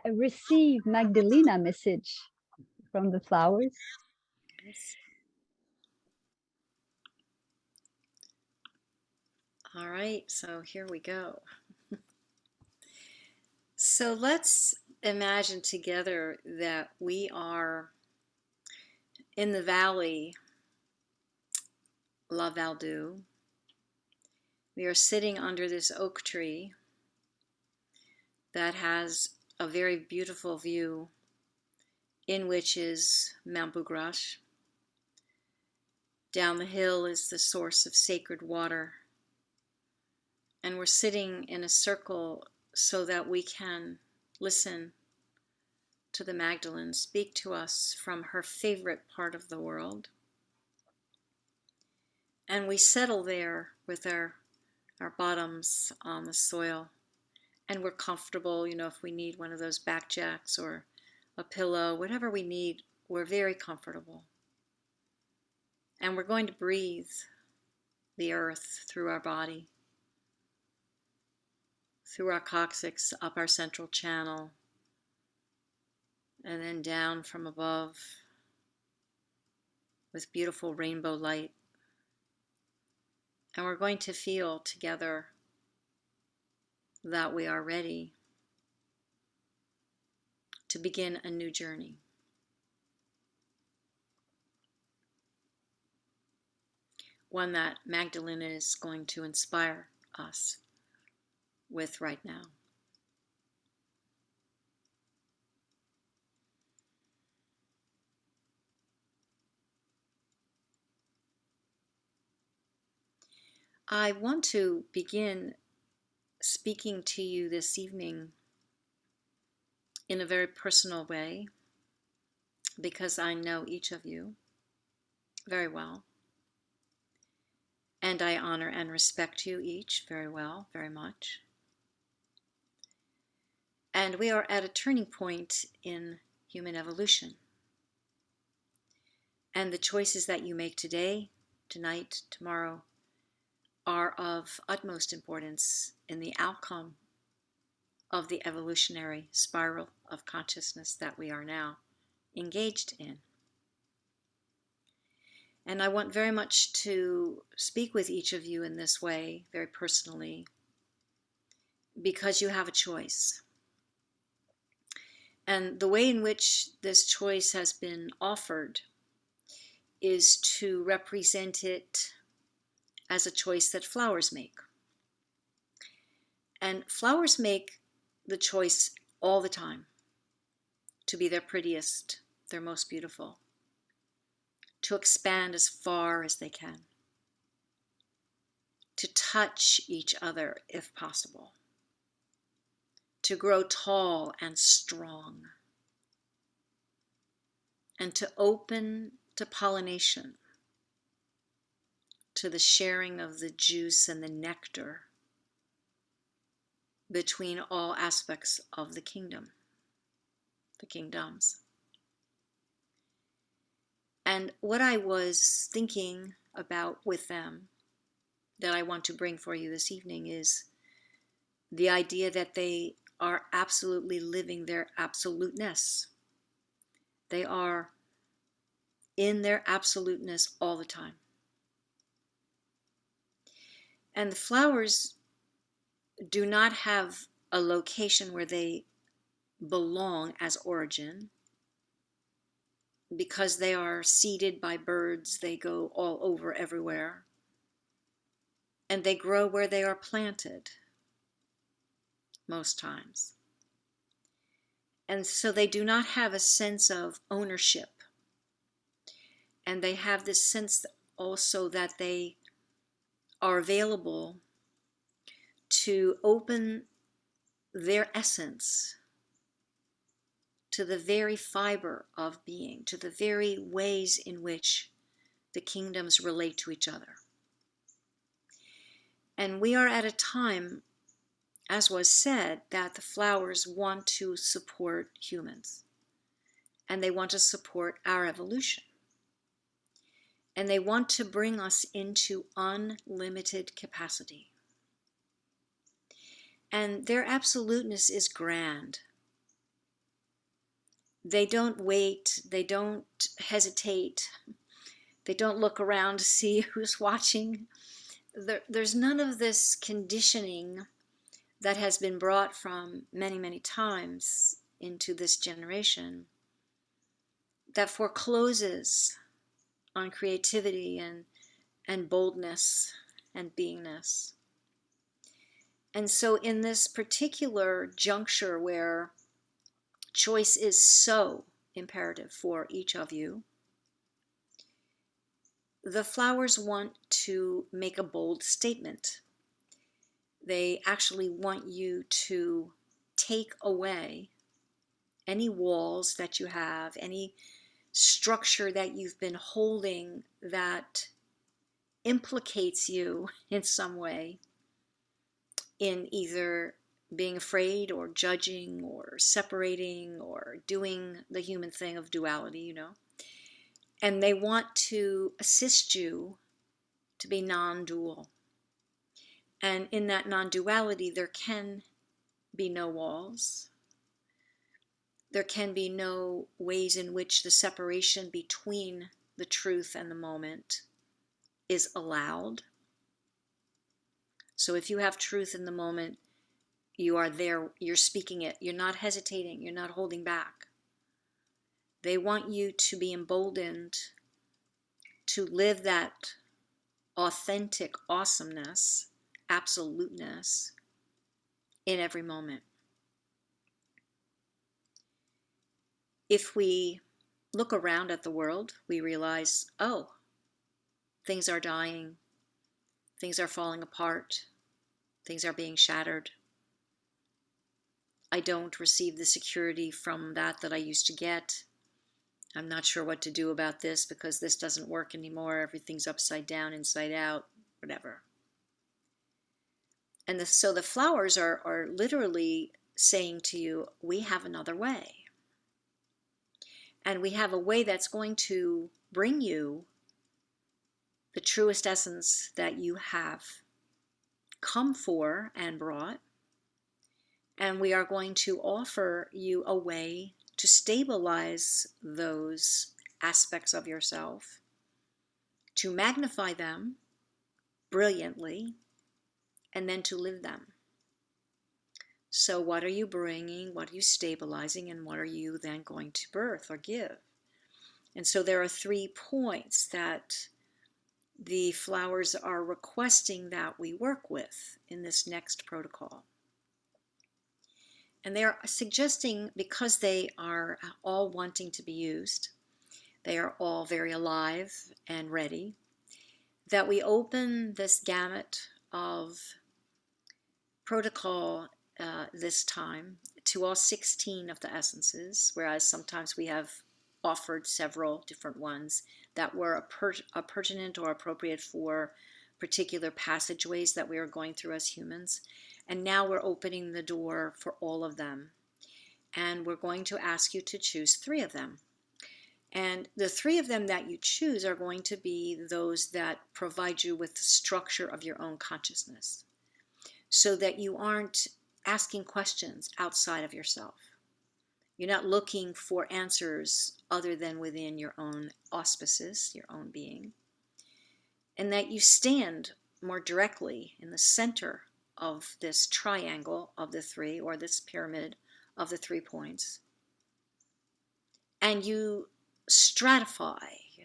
receive Magdalena message from the flowers? Yes. All right, so here we go. So let's imagine together that we are in the valley La Valdu. We are sitting under this oak tree that has a very beautiful view, in which is Mount Bugrash. Down the hill is the source of sacred water. And we're sitting in a circle so that we can listen to the Magdalene speak to us from her favorite part of the world. And we settle there with our bottoms on the soil. And we're comfortable, you know, if we need one of those back jacks or a pillow, whatever we need, we're very comfortable. And we're going to breathe the earth through our body, through our coccyx, up our central channel, and then down from above with beautiful rainbow light. And we're going to feel together that we are ready to begin a new journey. One that Magdalene is going to inspire us with right now. I want to begin speaking to you this evening in a very personal way, because I know each of you very well, and I honor and respect you each very well, very much. And we are at a turning point in human evolution. And the choices that you make today, tonight, tomorrow, are of utmost importance in the outcome of the evolutionary spiral of consciousness that we are now engaged in. And I want very much to speak with each of you in this way, very personally, because you have a choice. And the way in which this choice has been offered is to represent it as a choice that flowers make. And flowers make the choice all the time to be their prettiest, their most beautiful, to expand as far as they can, to touch each other if possible, to grow tall and strong, and to open to pollination, to the sharing of the juice and the nectar between all aspects of the kingdom, the kingdoms. And what I was thinking about with them that I want to bring for you this evening is the idea that they are absolutely living their absoluteness. They are in their absoluteness all the time. And the flowers do not have a location where they belong as origin, because they are seeded by birds. They go all over everywhere, and they grow where they are planted. most times. And so they do not have a sense of ownership. And they have this sense also that they are available to open their essence to the very fiber of being, to the very ways in which the kingdoms relate to each other. And we are at a time, as was said, that the flowers want to support humans. And they want to support our evolution. And they want to bring us into unlimited capacity. And their absoluteness is grand. They don't wait, they don't hesitate, they don't look around to see who's watching. There's none of this conditioning that has been brought from many, many times into this generation that forecloses on creativity and boldness and beingness. And so in this particular juncture where choice is so imperative for each of you, the flowers want to make a bold statement. They actually want you to take away any walls that you have, any structure that you've been holding that implicates you in some way in either being afraid or judging or separating or doing the human thing of duality, you know. And they want to assist you to be non-dual. And in that non-duality, there can be no walls. There can be no ways in which the separation between the truth and the moment is allowed. So if you have truth in the moment, you are there, you're speaking it, you're not hesitating, you're not holding back. They want you to be emboldened to live that authentic awesomeness, absoluteness in every moment. If we look around at the world, we realize, oh, things are dying, things are falling apart, things are being shattered. I don't receive the security from that I used to get. I'm not sure what to do about this because this doesn't work anymore. Everything's upside down, inside out, whatever. And so the flowers are literally saying to you, we have another way. And we have a way that's going to bring you the truest essence that you have come for and brought. And we are going to offer you a way to stabilize those aspects of yourself, to magnify them brilliantly, and then to live them. So what are you bringing, what are you stabilizing, and what are you then going to birth or give? And so there are 3 points that the flowers are requesting that we work with in this next protocol. And they are suggesting, because they are all wanting to be used, they are all very alive and ready, that we open this gamut of protocol this time to all 16 of the essences, whereas sometimes we have offered several different ones that were pertinent or appropriate for particular passageways that we are going through as humans. And now we're opening the door for all of them. And we're going to ask you to choose 3 of them. And the 3 of them that you choose are going to be those that provide you with the structure of your own consciousness, so that you aren't asking questions outside of yourself. You're not looking for answers other than within your own auspices, your own being. And that you stand more directly in the center of this triangle of the 3, or this pyramid of the 3 points. And you stratify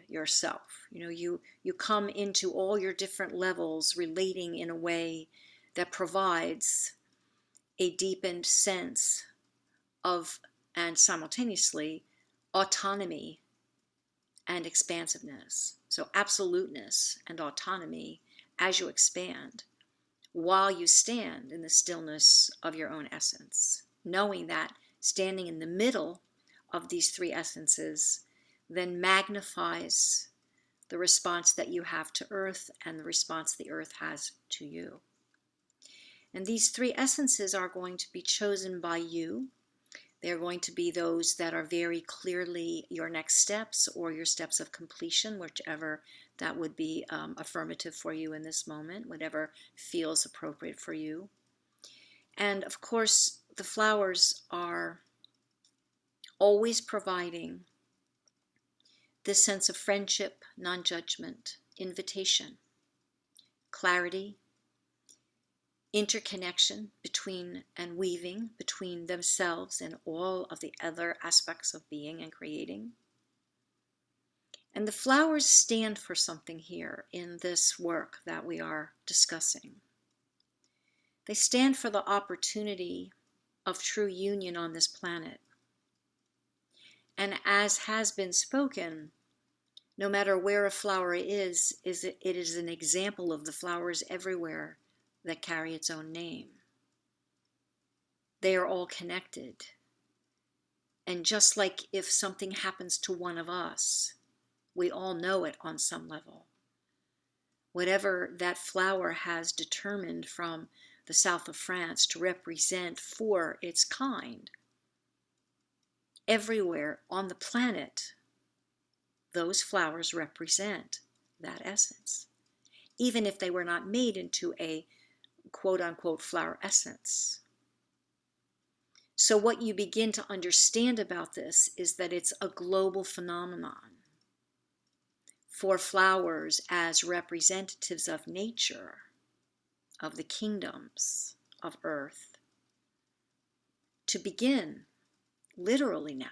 yourself. You know, you come into all your different levels relating in a way that provides a deepened sense of, and simultaneously, autonomy and expansiveness. So absoluteness and autonomy as you expand, while you stand in the stillness of your own essence, knowing that standing in the middle of these three essences then magnifies the response that you have to earth and the response the earth has to you. And these three essences are going to be chosen by you. They're going to be those that are very clearly your next steps or your steps of completion, whichever that would be affirmative for you in this moment, whatever feels appropriate for you. And of course, the flowers are always providing this sense of friendship, non-judgment, invitation, clarity, interconnection between and weaving between themselves and all of the other aspects of being and creating. And the flowers stand for something here in this work that we are discussing. They stand for the opportunity of true union on this planet. And as has been spoken, no matter where a flower is it is an example of the flowers everywhere that carry its own name. They are all connected. And just like if something happens to one of us, we all know it on some level. Whatever that flower has determined from the south of France to represent for its kind, everywhere on the planet, those flowers represent that essence, even if they were not made into a quote-unquote flower essence. So what you begin to understand about this is that it's a global phenomenon for flowers as representatives of nature, of the kingdoms of earth, to begin, literally now,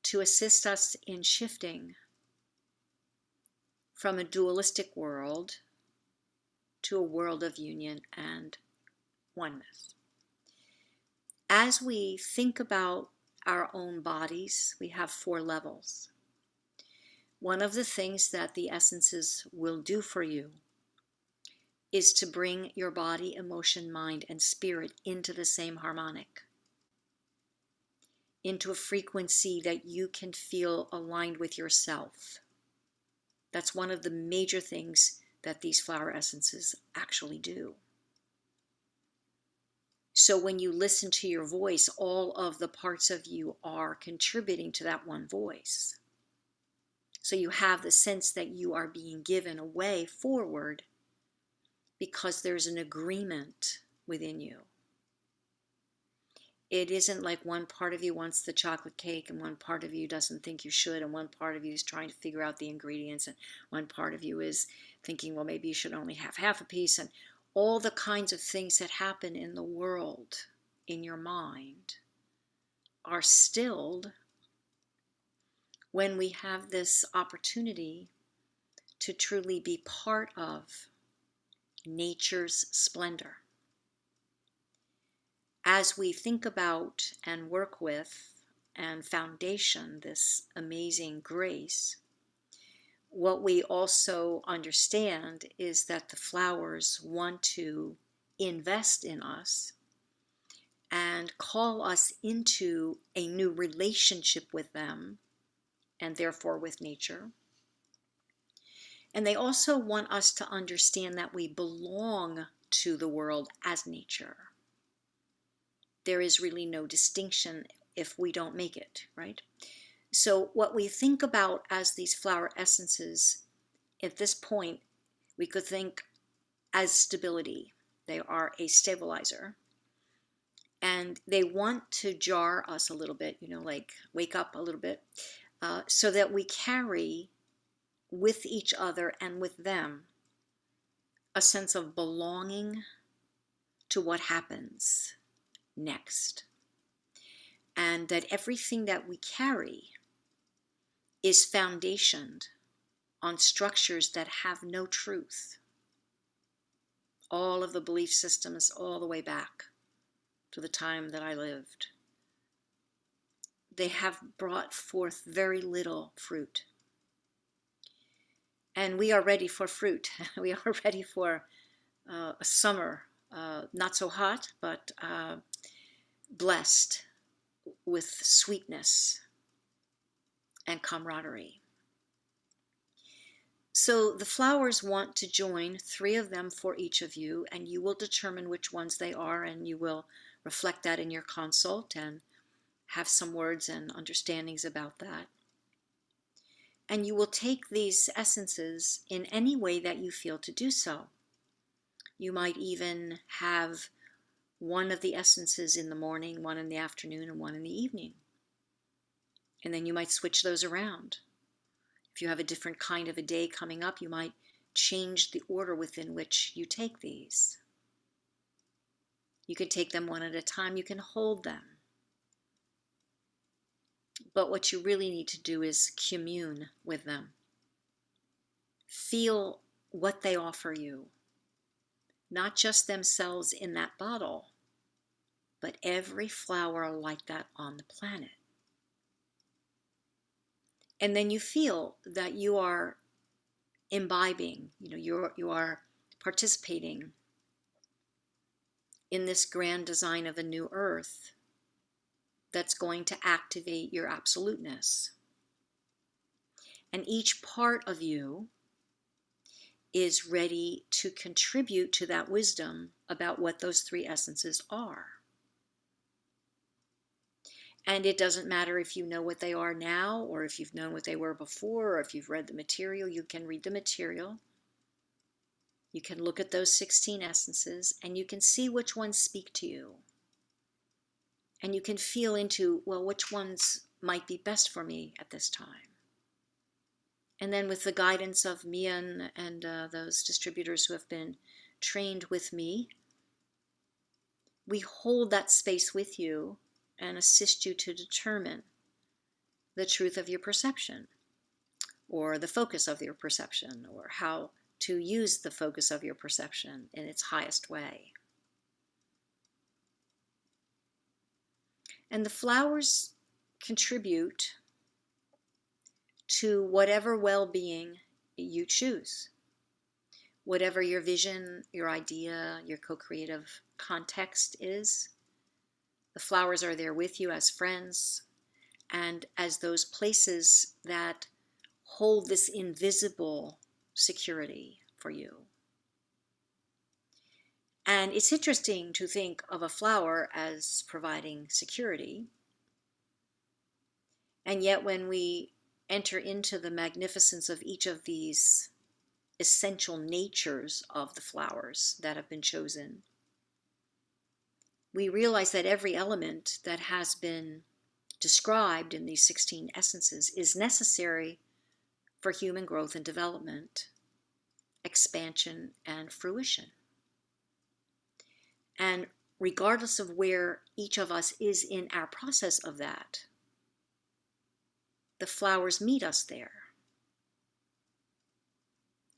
to assist us in shifting from a dualistic world to a world of union and oneness. As we think about our own bodies, we have 4 levels. One of the things that the essences will do for you is to bring your body, emotion, mind, and spirit into the same harmonic, into a frequency that you can feel aligned with yourself. That's one of the major things that these flower essences actually do. So when you listen to your voice, all of the parts of you are contributing to that one voice. So you have the sense that you are being given a way forward because there's an agreement within you. It isn't like one part of you wants the chocolate cake and one part of you doesn't think you should, and one part of you is trying to figure out the ingredients, and one part of you is thinking, well, maybe you should only have half a piece, and all the kinds of things that happen in the world, in your mind, are stilled when we have this opportunity to truly be part of nature's splendor. As we think about and work with and foundation this amazing grace, what we also understand is that the flowers want to invest in us and call us into a new relationship with them and therefore with nature. And they also want us to understand that we belong to the world as nature. There is really no distinction if we don't make it, right? So what we think about as these flower essences, at this point, we could think as stability. They are a stabilizer. And they want to jar us a little bit, like wake up a little bit, so that we carry with each other and with them a sense of belonging to what happens next. And that everything that we carry is foundationed on structures that have no truth. all of the belief systems all the way back to the time that I lived. They have brought forth very little fruit. And we are ready for fruit. We are ready for a summer, not so hot, but blessed with sweetness and camaraderie. So the flowers want to join, 3 of them for each of you, and you will determine which ones they are, and you will reflect that in your consult and have some words and understandings about that. And you will take these essences in any way that you feel to do so. You might even have one of the essences in the morning, one in the afternoon, and one in the evening. And then you might switch those around. If you have a different kind of a day coming up, you might change the order within which you take these. You can take them one at a time. You can hold them. But what you really need to do is commune with them. Feel what they offer you. Not just themselves in that bottle, but every flower like that on the planet. And then you feel that you are imbibing, you are participating in this grand design of a new earth that's going to activate your absoluteness. And each part of you is ready to contribute to that wisdom about what those 3 essences are. And it doesn't matter if you know what they are now, or if you've known what they were before, or if you've read the material. You can read the material. You can look at those 16 essences, and you can see which ones speak to you. And you can feel into, well, which ones might be best for me at this time. And then with the guidance of Mia and those distributors who have been trained with me, we hold that space with you and assist you to determine the truth of your perception, or the focus of your perception, or how to use the focus of your perception in its highest way. And the flowers contribute to whatever well-being you choose. Whatever your vision, your idea, your co-creative context is, the flowers are there with you as friends and as those places that hold this invisible security for you. And it's interesting to think of a flower as providing security. And yet when we enter into the magnificence of each of these essential natures of the flowers that have been chosen, we realize that every element that has been described in these 16 essences is necessary for human growth and development, expansion, and fruition. And regardless of where each of us is in our process of that, the flowers meet us there.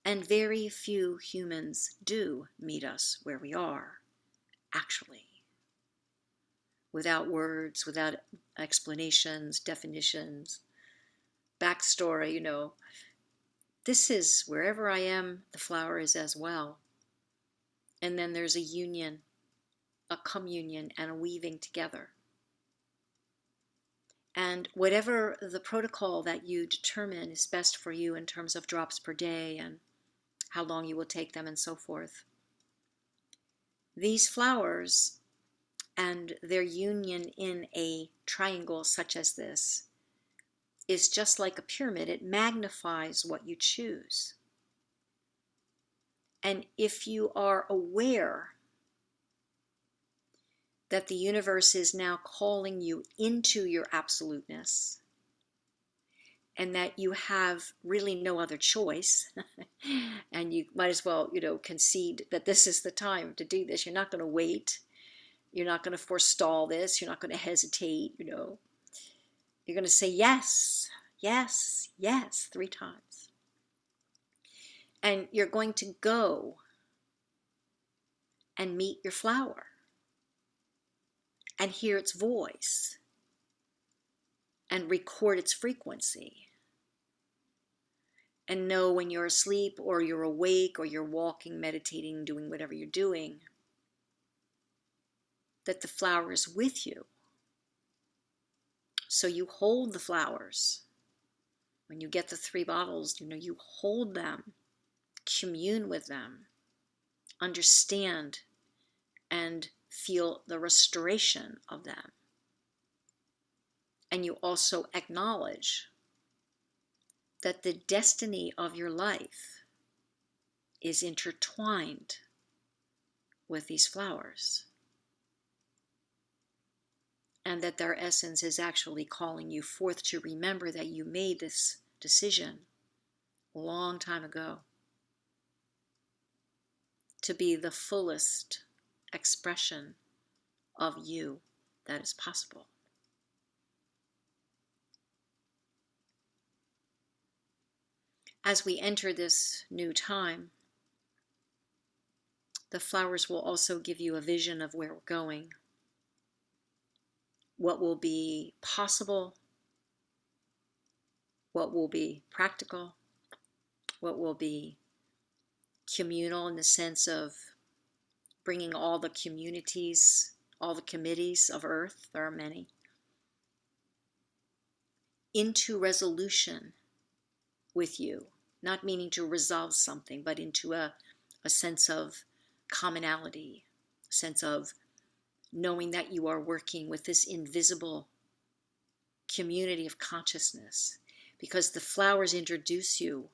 And very few humans do meet us where we are, actually. Without words, without explanations, definitions, backstory, This is wherever I am, the flower is as well. And then there's a union, a communion, and a weaving together. And whatever the protocol that you determine is best for you in terms of drops per day and how long you will take them and so forth, these flowers and their union in a triangle such as this is just like a pyramid. It magnifies what you choose. And if you are aware that the universe is now calling you into your absoluteness, and that you have really no other choice, and you might as well, concede that this is the time to do this. You're not going to wait. You're not going to forestall this. You're not going to hesitate, You're going to say yes, yes, yes, 3 times. And you're going to go and meet your flower and hear its voice and record its frequency and know when you're asleep or you're awake or you're walking, meditating, doing whatever you're doing, that the flower is with you. So you hold the flowers. When you get the 3 bottles, you hold them, commune with them, understand and feel the restoration of them. And you also acknowledge that the destiny of your life is intertwined with these flowers, and that their essence is actually calling you forth to remember that you made this decision a long time ago to be the fullest expression of you that is possible. As we enter this new time, the flowers will also give you a vision of where we're going, what will be possible, what will be practical, what will be communal in the sense of bringing all the communities, all the committees of Earth, there are many, into resolution with you, not meaning to resolve something, but into a sense of commonality, a sense of knowing that you are working with this invisible community of consciousness, because the flowers introduce you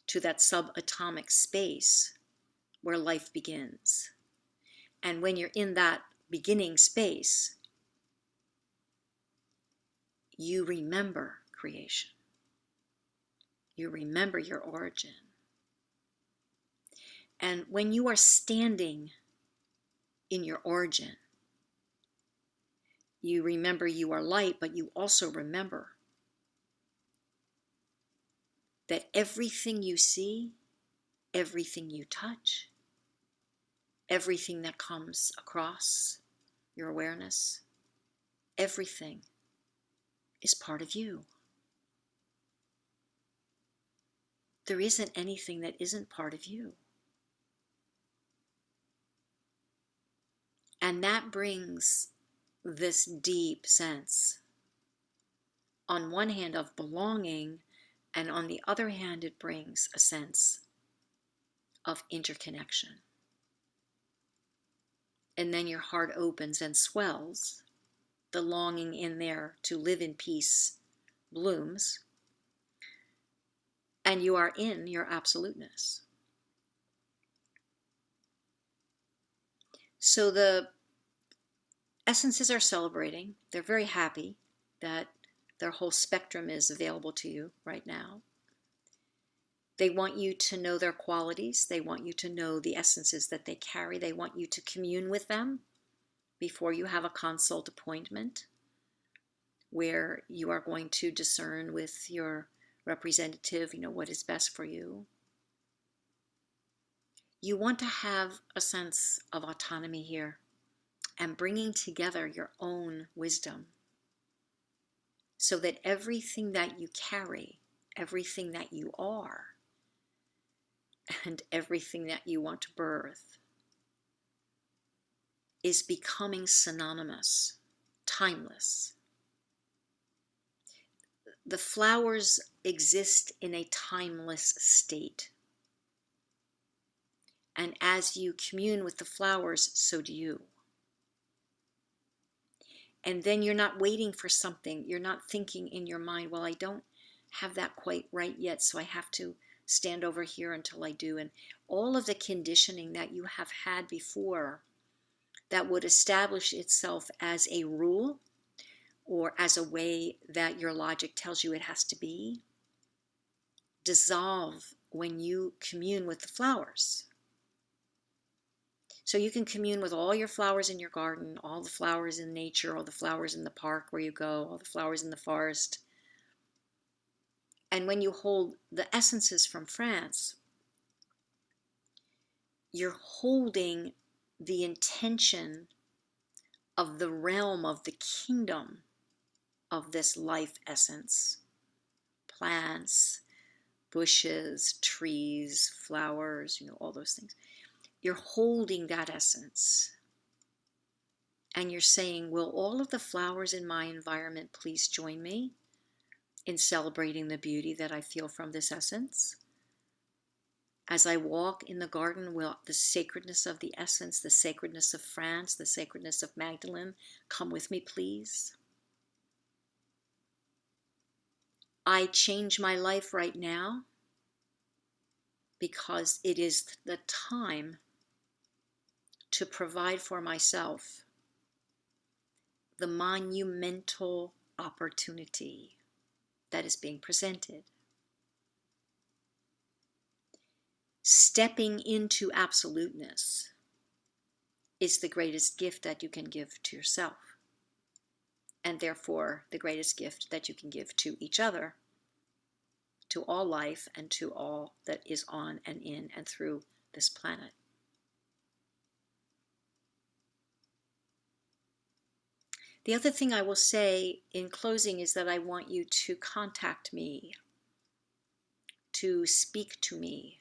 to that subatomic space where life begins. And when you're in that beginning space, you remember creation. You remember your origin. And when you are standing in your origin, you remember you are light, but you also remember that everything you see, everything you touch, everything that comes across your awareness, everything is part of you. There isn't anything that isn't part of you. And that brings this deep sense, on one hand, of belonging, and on the other hand, it brings a sense of interconnection. And then your heart opens and swells. The longing in there to live in peace blooms. And you are in your absoluteness. So the essences are celebrating. They're very happy that their whole spectrum is available to you right now. They want you to know their qualities. They want you to know the essences that they carry. They want you to commune with them before you have a consult appointment, where you are going to discern with your representative, what is best for you. You want to have a sense of autonomy here and bringing together your own wisdom, so that everything that you carry, everything that you are, and everything that you want to birth is becoming synonymous, timeless. The flowers exist in a timeless state. And as you commune with the flowers, so do you. And then you're not waiting for something. You're not thinking in your mind, well, I don't have that quite right yet, so I have to stand over here until I do. And all of the conditioning that you have had before that would establish itself as a rule or as a way that your logic tells you it has to be, dissolve when you commune with the flowers. So you can commune with all your flowers in your garden, all the flowers in nature, all the flowers in the park where you go, all the flowers in the forest. And when you hold the essences from France, you're holding the intention of the realm of the kingdom of this life essence, plants, bushes, trees, flowers, all those things. You're holding that essence and you're saying, will all of the flowers in my environment please join me in celebrating the beauty that I feel from this essence? As I walk in the garden, will the sacredness of the essence, the sacredness of France, the sacredness of Magdalene come with me, please? I change my life right now because it is the time to provide for myself the monumental opportunity that is being presented. Stepping into absoluteness is the greatest gift that you can give to yourself, and therefore the greatest gift that you can give to each other, to all life, and to all that is on and in and through this planet. The other thing I will say in closing is that I want you to contact me, to speak to me,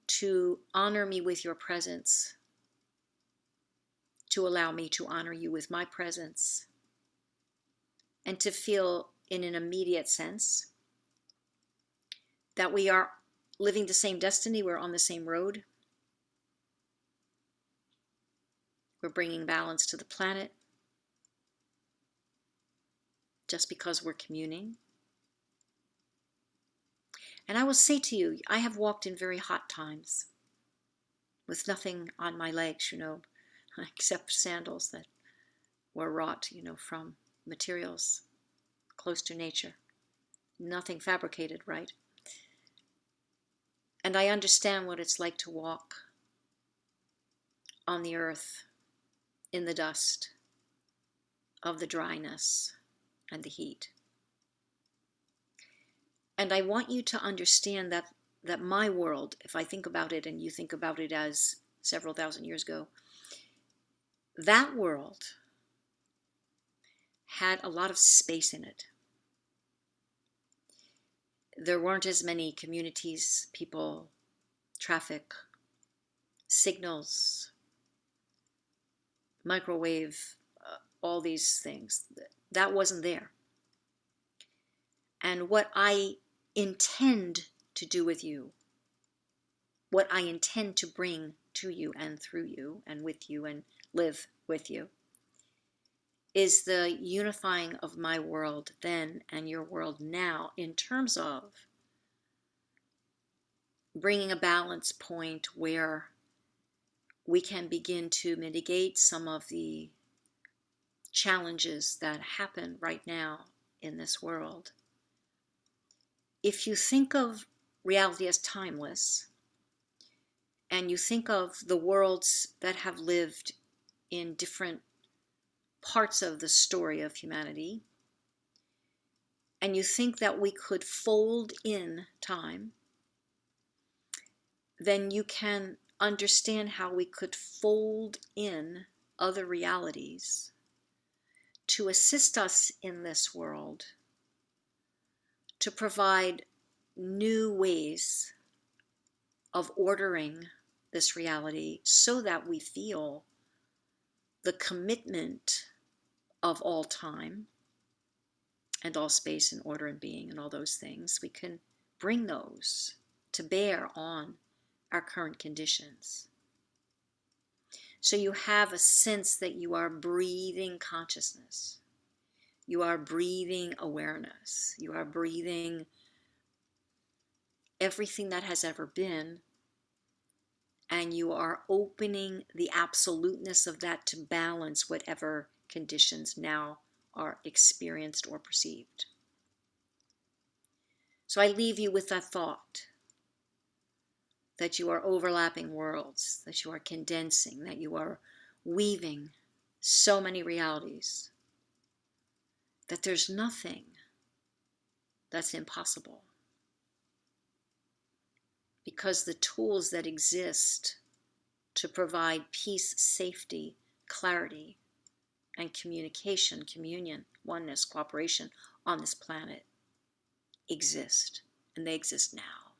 to honor me with your presence, to allow me to honor you with my presence, and to feel in an immediate sense that we are living the same destiny, we're on the same road, we're bringing balance to the planet just because we're communing. And I will say to you, I have walked in very hot times with nothing on my legs, except sandals that were wrought, from materials close to nature. Nothing fabricated, right? And I understand what it's like to walk on the earth in the dust of the dryness and the heat. And I want you to understand that my world, if I think about it and you think about it as several thousand years ago, that world had a lot of space in it. There weren't as many communities, people, traffic, signals, microwave, all these things. That wasn't there. And what I intend to do with you, what I intend to bring to you and through you and with you and live with you, is the unifying of my world then and your world now in terms of bringing a balance point where we can begin to mitigate some of the challenges that happen right now in this world. If you think of reality as timeless, and you think of the worlds that have lived in different parts of the story of humanity, and you think that we could fold in time, then you can understand how we could fold in other realities to assist us in this world, to provide new ways of ordering this reality so that we feel the commitment of all time and all space and order and being and all those things. We can bring those to bear on our current conditions. So you have a sense that you are breathing consciousness. You are breathing awareness. You are breathing everything that has ever been. And you are opening the absoluteness of that to balance whatever conditions now are experienced or perceived. So I leave you with that thought that you are overlapping worlds, that you are condensing, that you are weaving so many realities, that there's nothing that's impossible. because the tools that exist to provide peace, safety, clarity, and communication, communion, oneness, cooperation on this planet exist, and they exist now.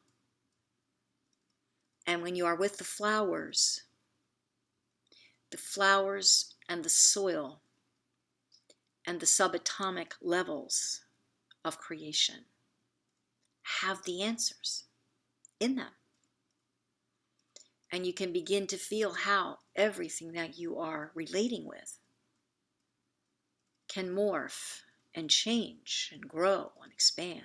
And when you are with the flowers and the soil and the subatomic levels of creation have the answers in them. And you can begin to feel how everything that you are relating with can morph and change and grow and expand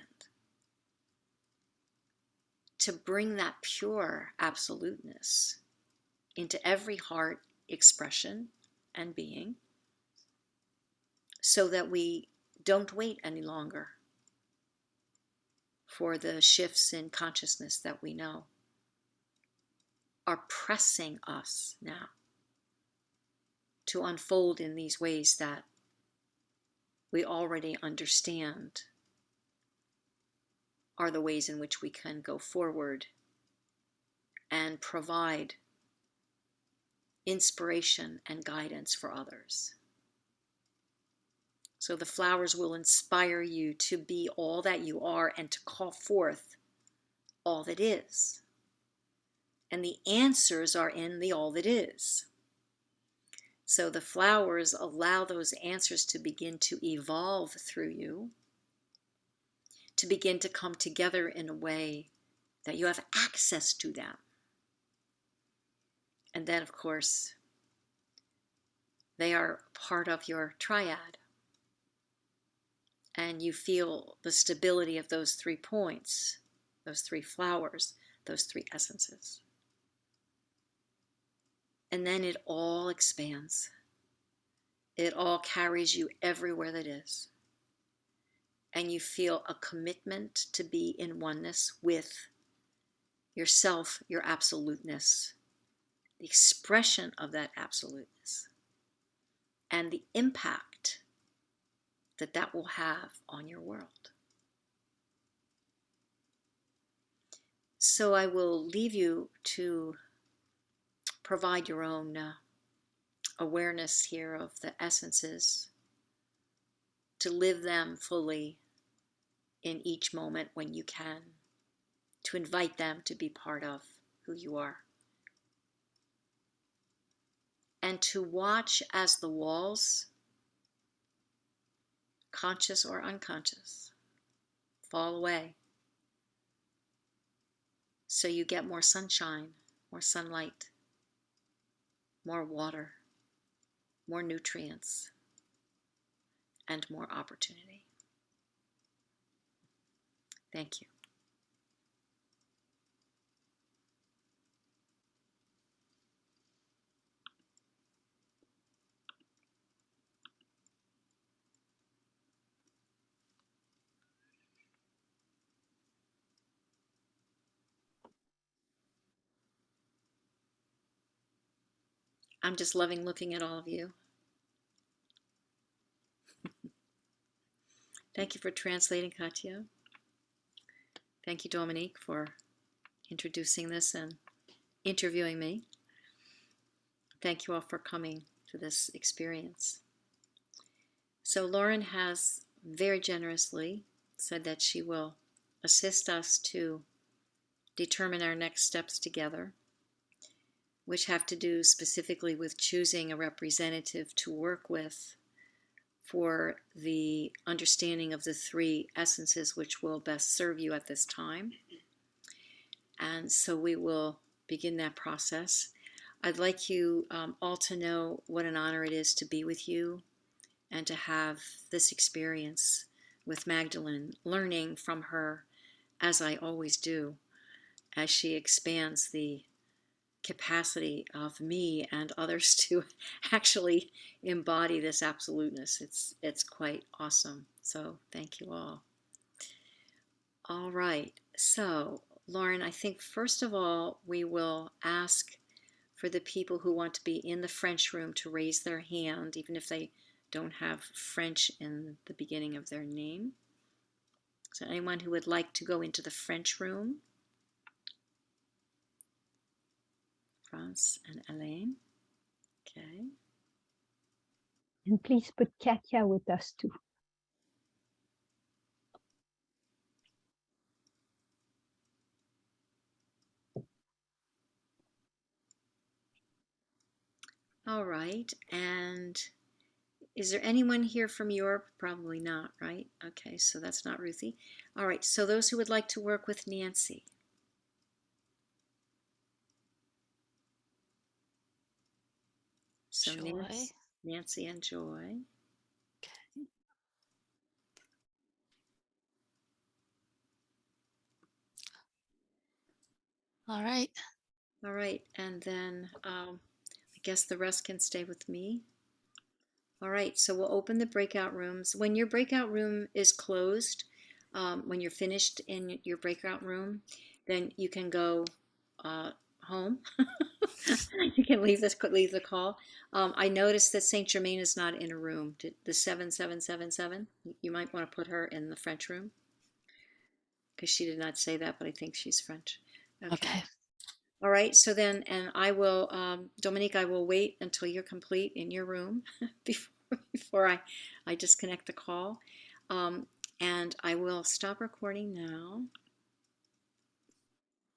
to bring that pure absoluteness into every heart expression and being, so that we don't wait any longer for the shifts in consciousness that we know are pressing us now to unfold in these ways that we already understand are the ways in which we can go forward and provide inspiration and guidance for others. So the flowers will inspire you to be all that you are and to call forth all that is. And the answers are in the all that is. So the flowers allow those answers to begin to evolve through you, to begin to come together in a way that you have access to them. And then, of course, they are part of your triad. And you feel the stability of those 3 points, those 3 flowers, those 3 essences. And then it all expands. It all carries you everywhere that is. And you feel a commitment to be in oneness with yourself, your absoluteness, the expression of that absoluteness, and the impact that that will have on your world. So I will leave you to provide your own awareness here of the essences, to live them fully in each moment when you can, to invite them to be part of who you are. And to watch as the walls, conscious or unconscious, fall away. So you get more sunshine, more sunlight, more water, more nutrients, and more opportunity. Thank you. I'm just loving looking at all of you. Thank you for translating, Katya. Thank you, Dominique, for introducing this and interviewing me. Thank you all for coming to this experience. So Laurin has very generously said that she will assist us to determine our next steps together, which have to do specifically with choosing a representative to work with for the understanding of the 3 essences which will best serve you at this time. And so we will begin that process. I'd like you all to know what an honor it is to be with you and to have this experience with Magdalene, learning from her, as I always do, as she expands the capacity of me and others to actually embody this absoluteness. It's quite awesome. So thank you all. All right. So Laurin, I think first of all, we will ask for the people who want to be in the French room to raise their hand, even if they don't have French in the beginning of their name. So anyone who would like to go into the French room, France and Helene. Okay. And please put Katya with us too. All right. And is there anyone here from Europe? Probably not, right? Okay, so that's not Ruthie. All right, so those who would like to work with Nancy. So Joy. Nancy and Joy. Okay. All right. All right, and then I guess the rest can stay with me. All right, so we'll open the breakout rooms. When your breakout room is closed, when you're finished in your breakout room, then you can go home. You can leave the call. I noticed that Saint Germain is not in a room. The 7777. You might want to put her in the French room because she did not say that, but I think she's French. Okay. All right. So then, and I will, Dominique, I will wait until you're complete in your room before I disconnect the call. And I will stop recording now.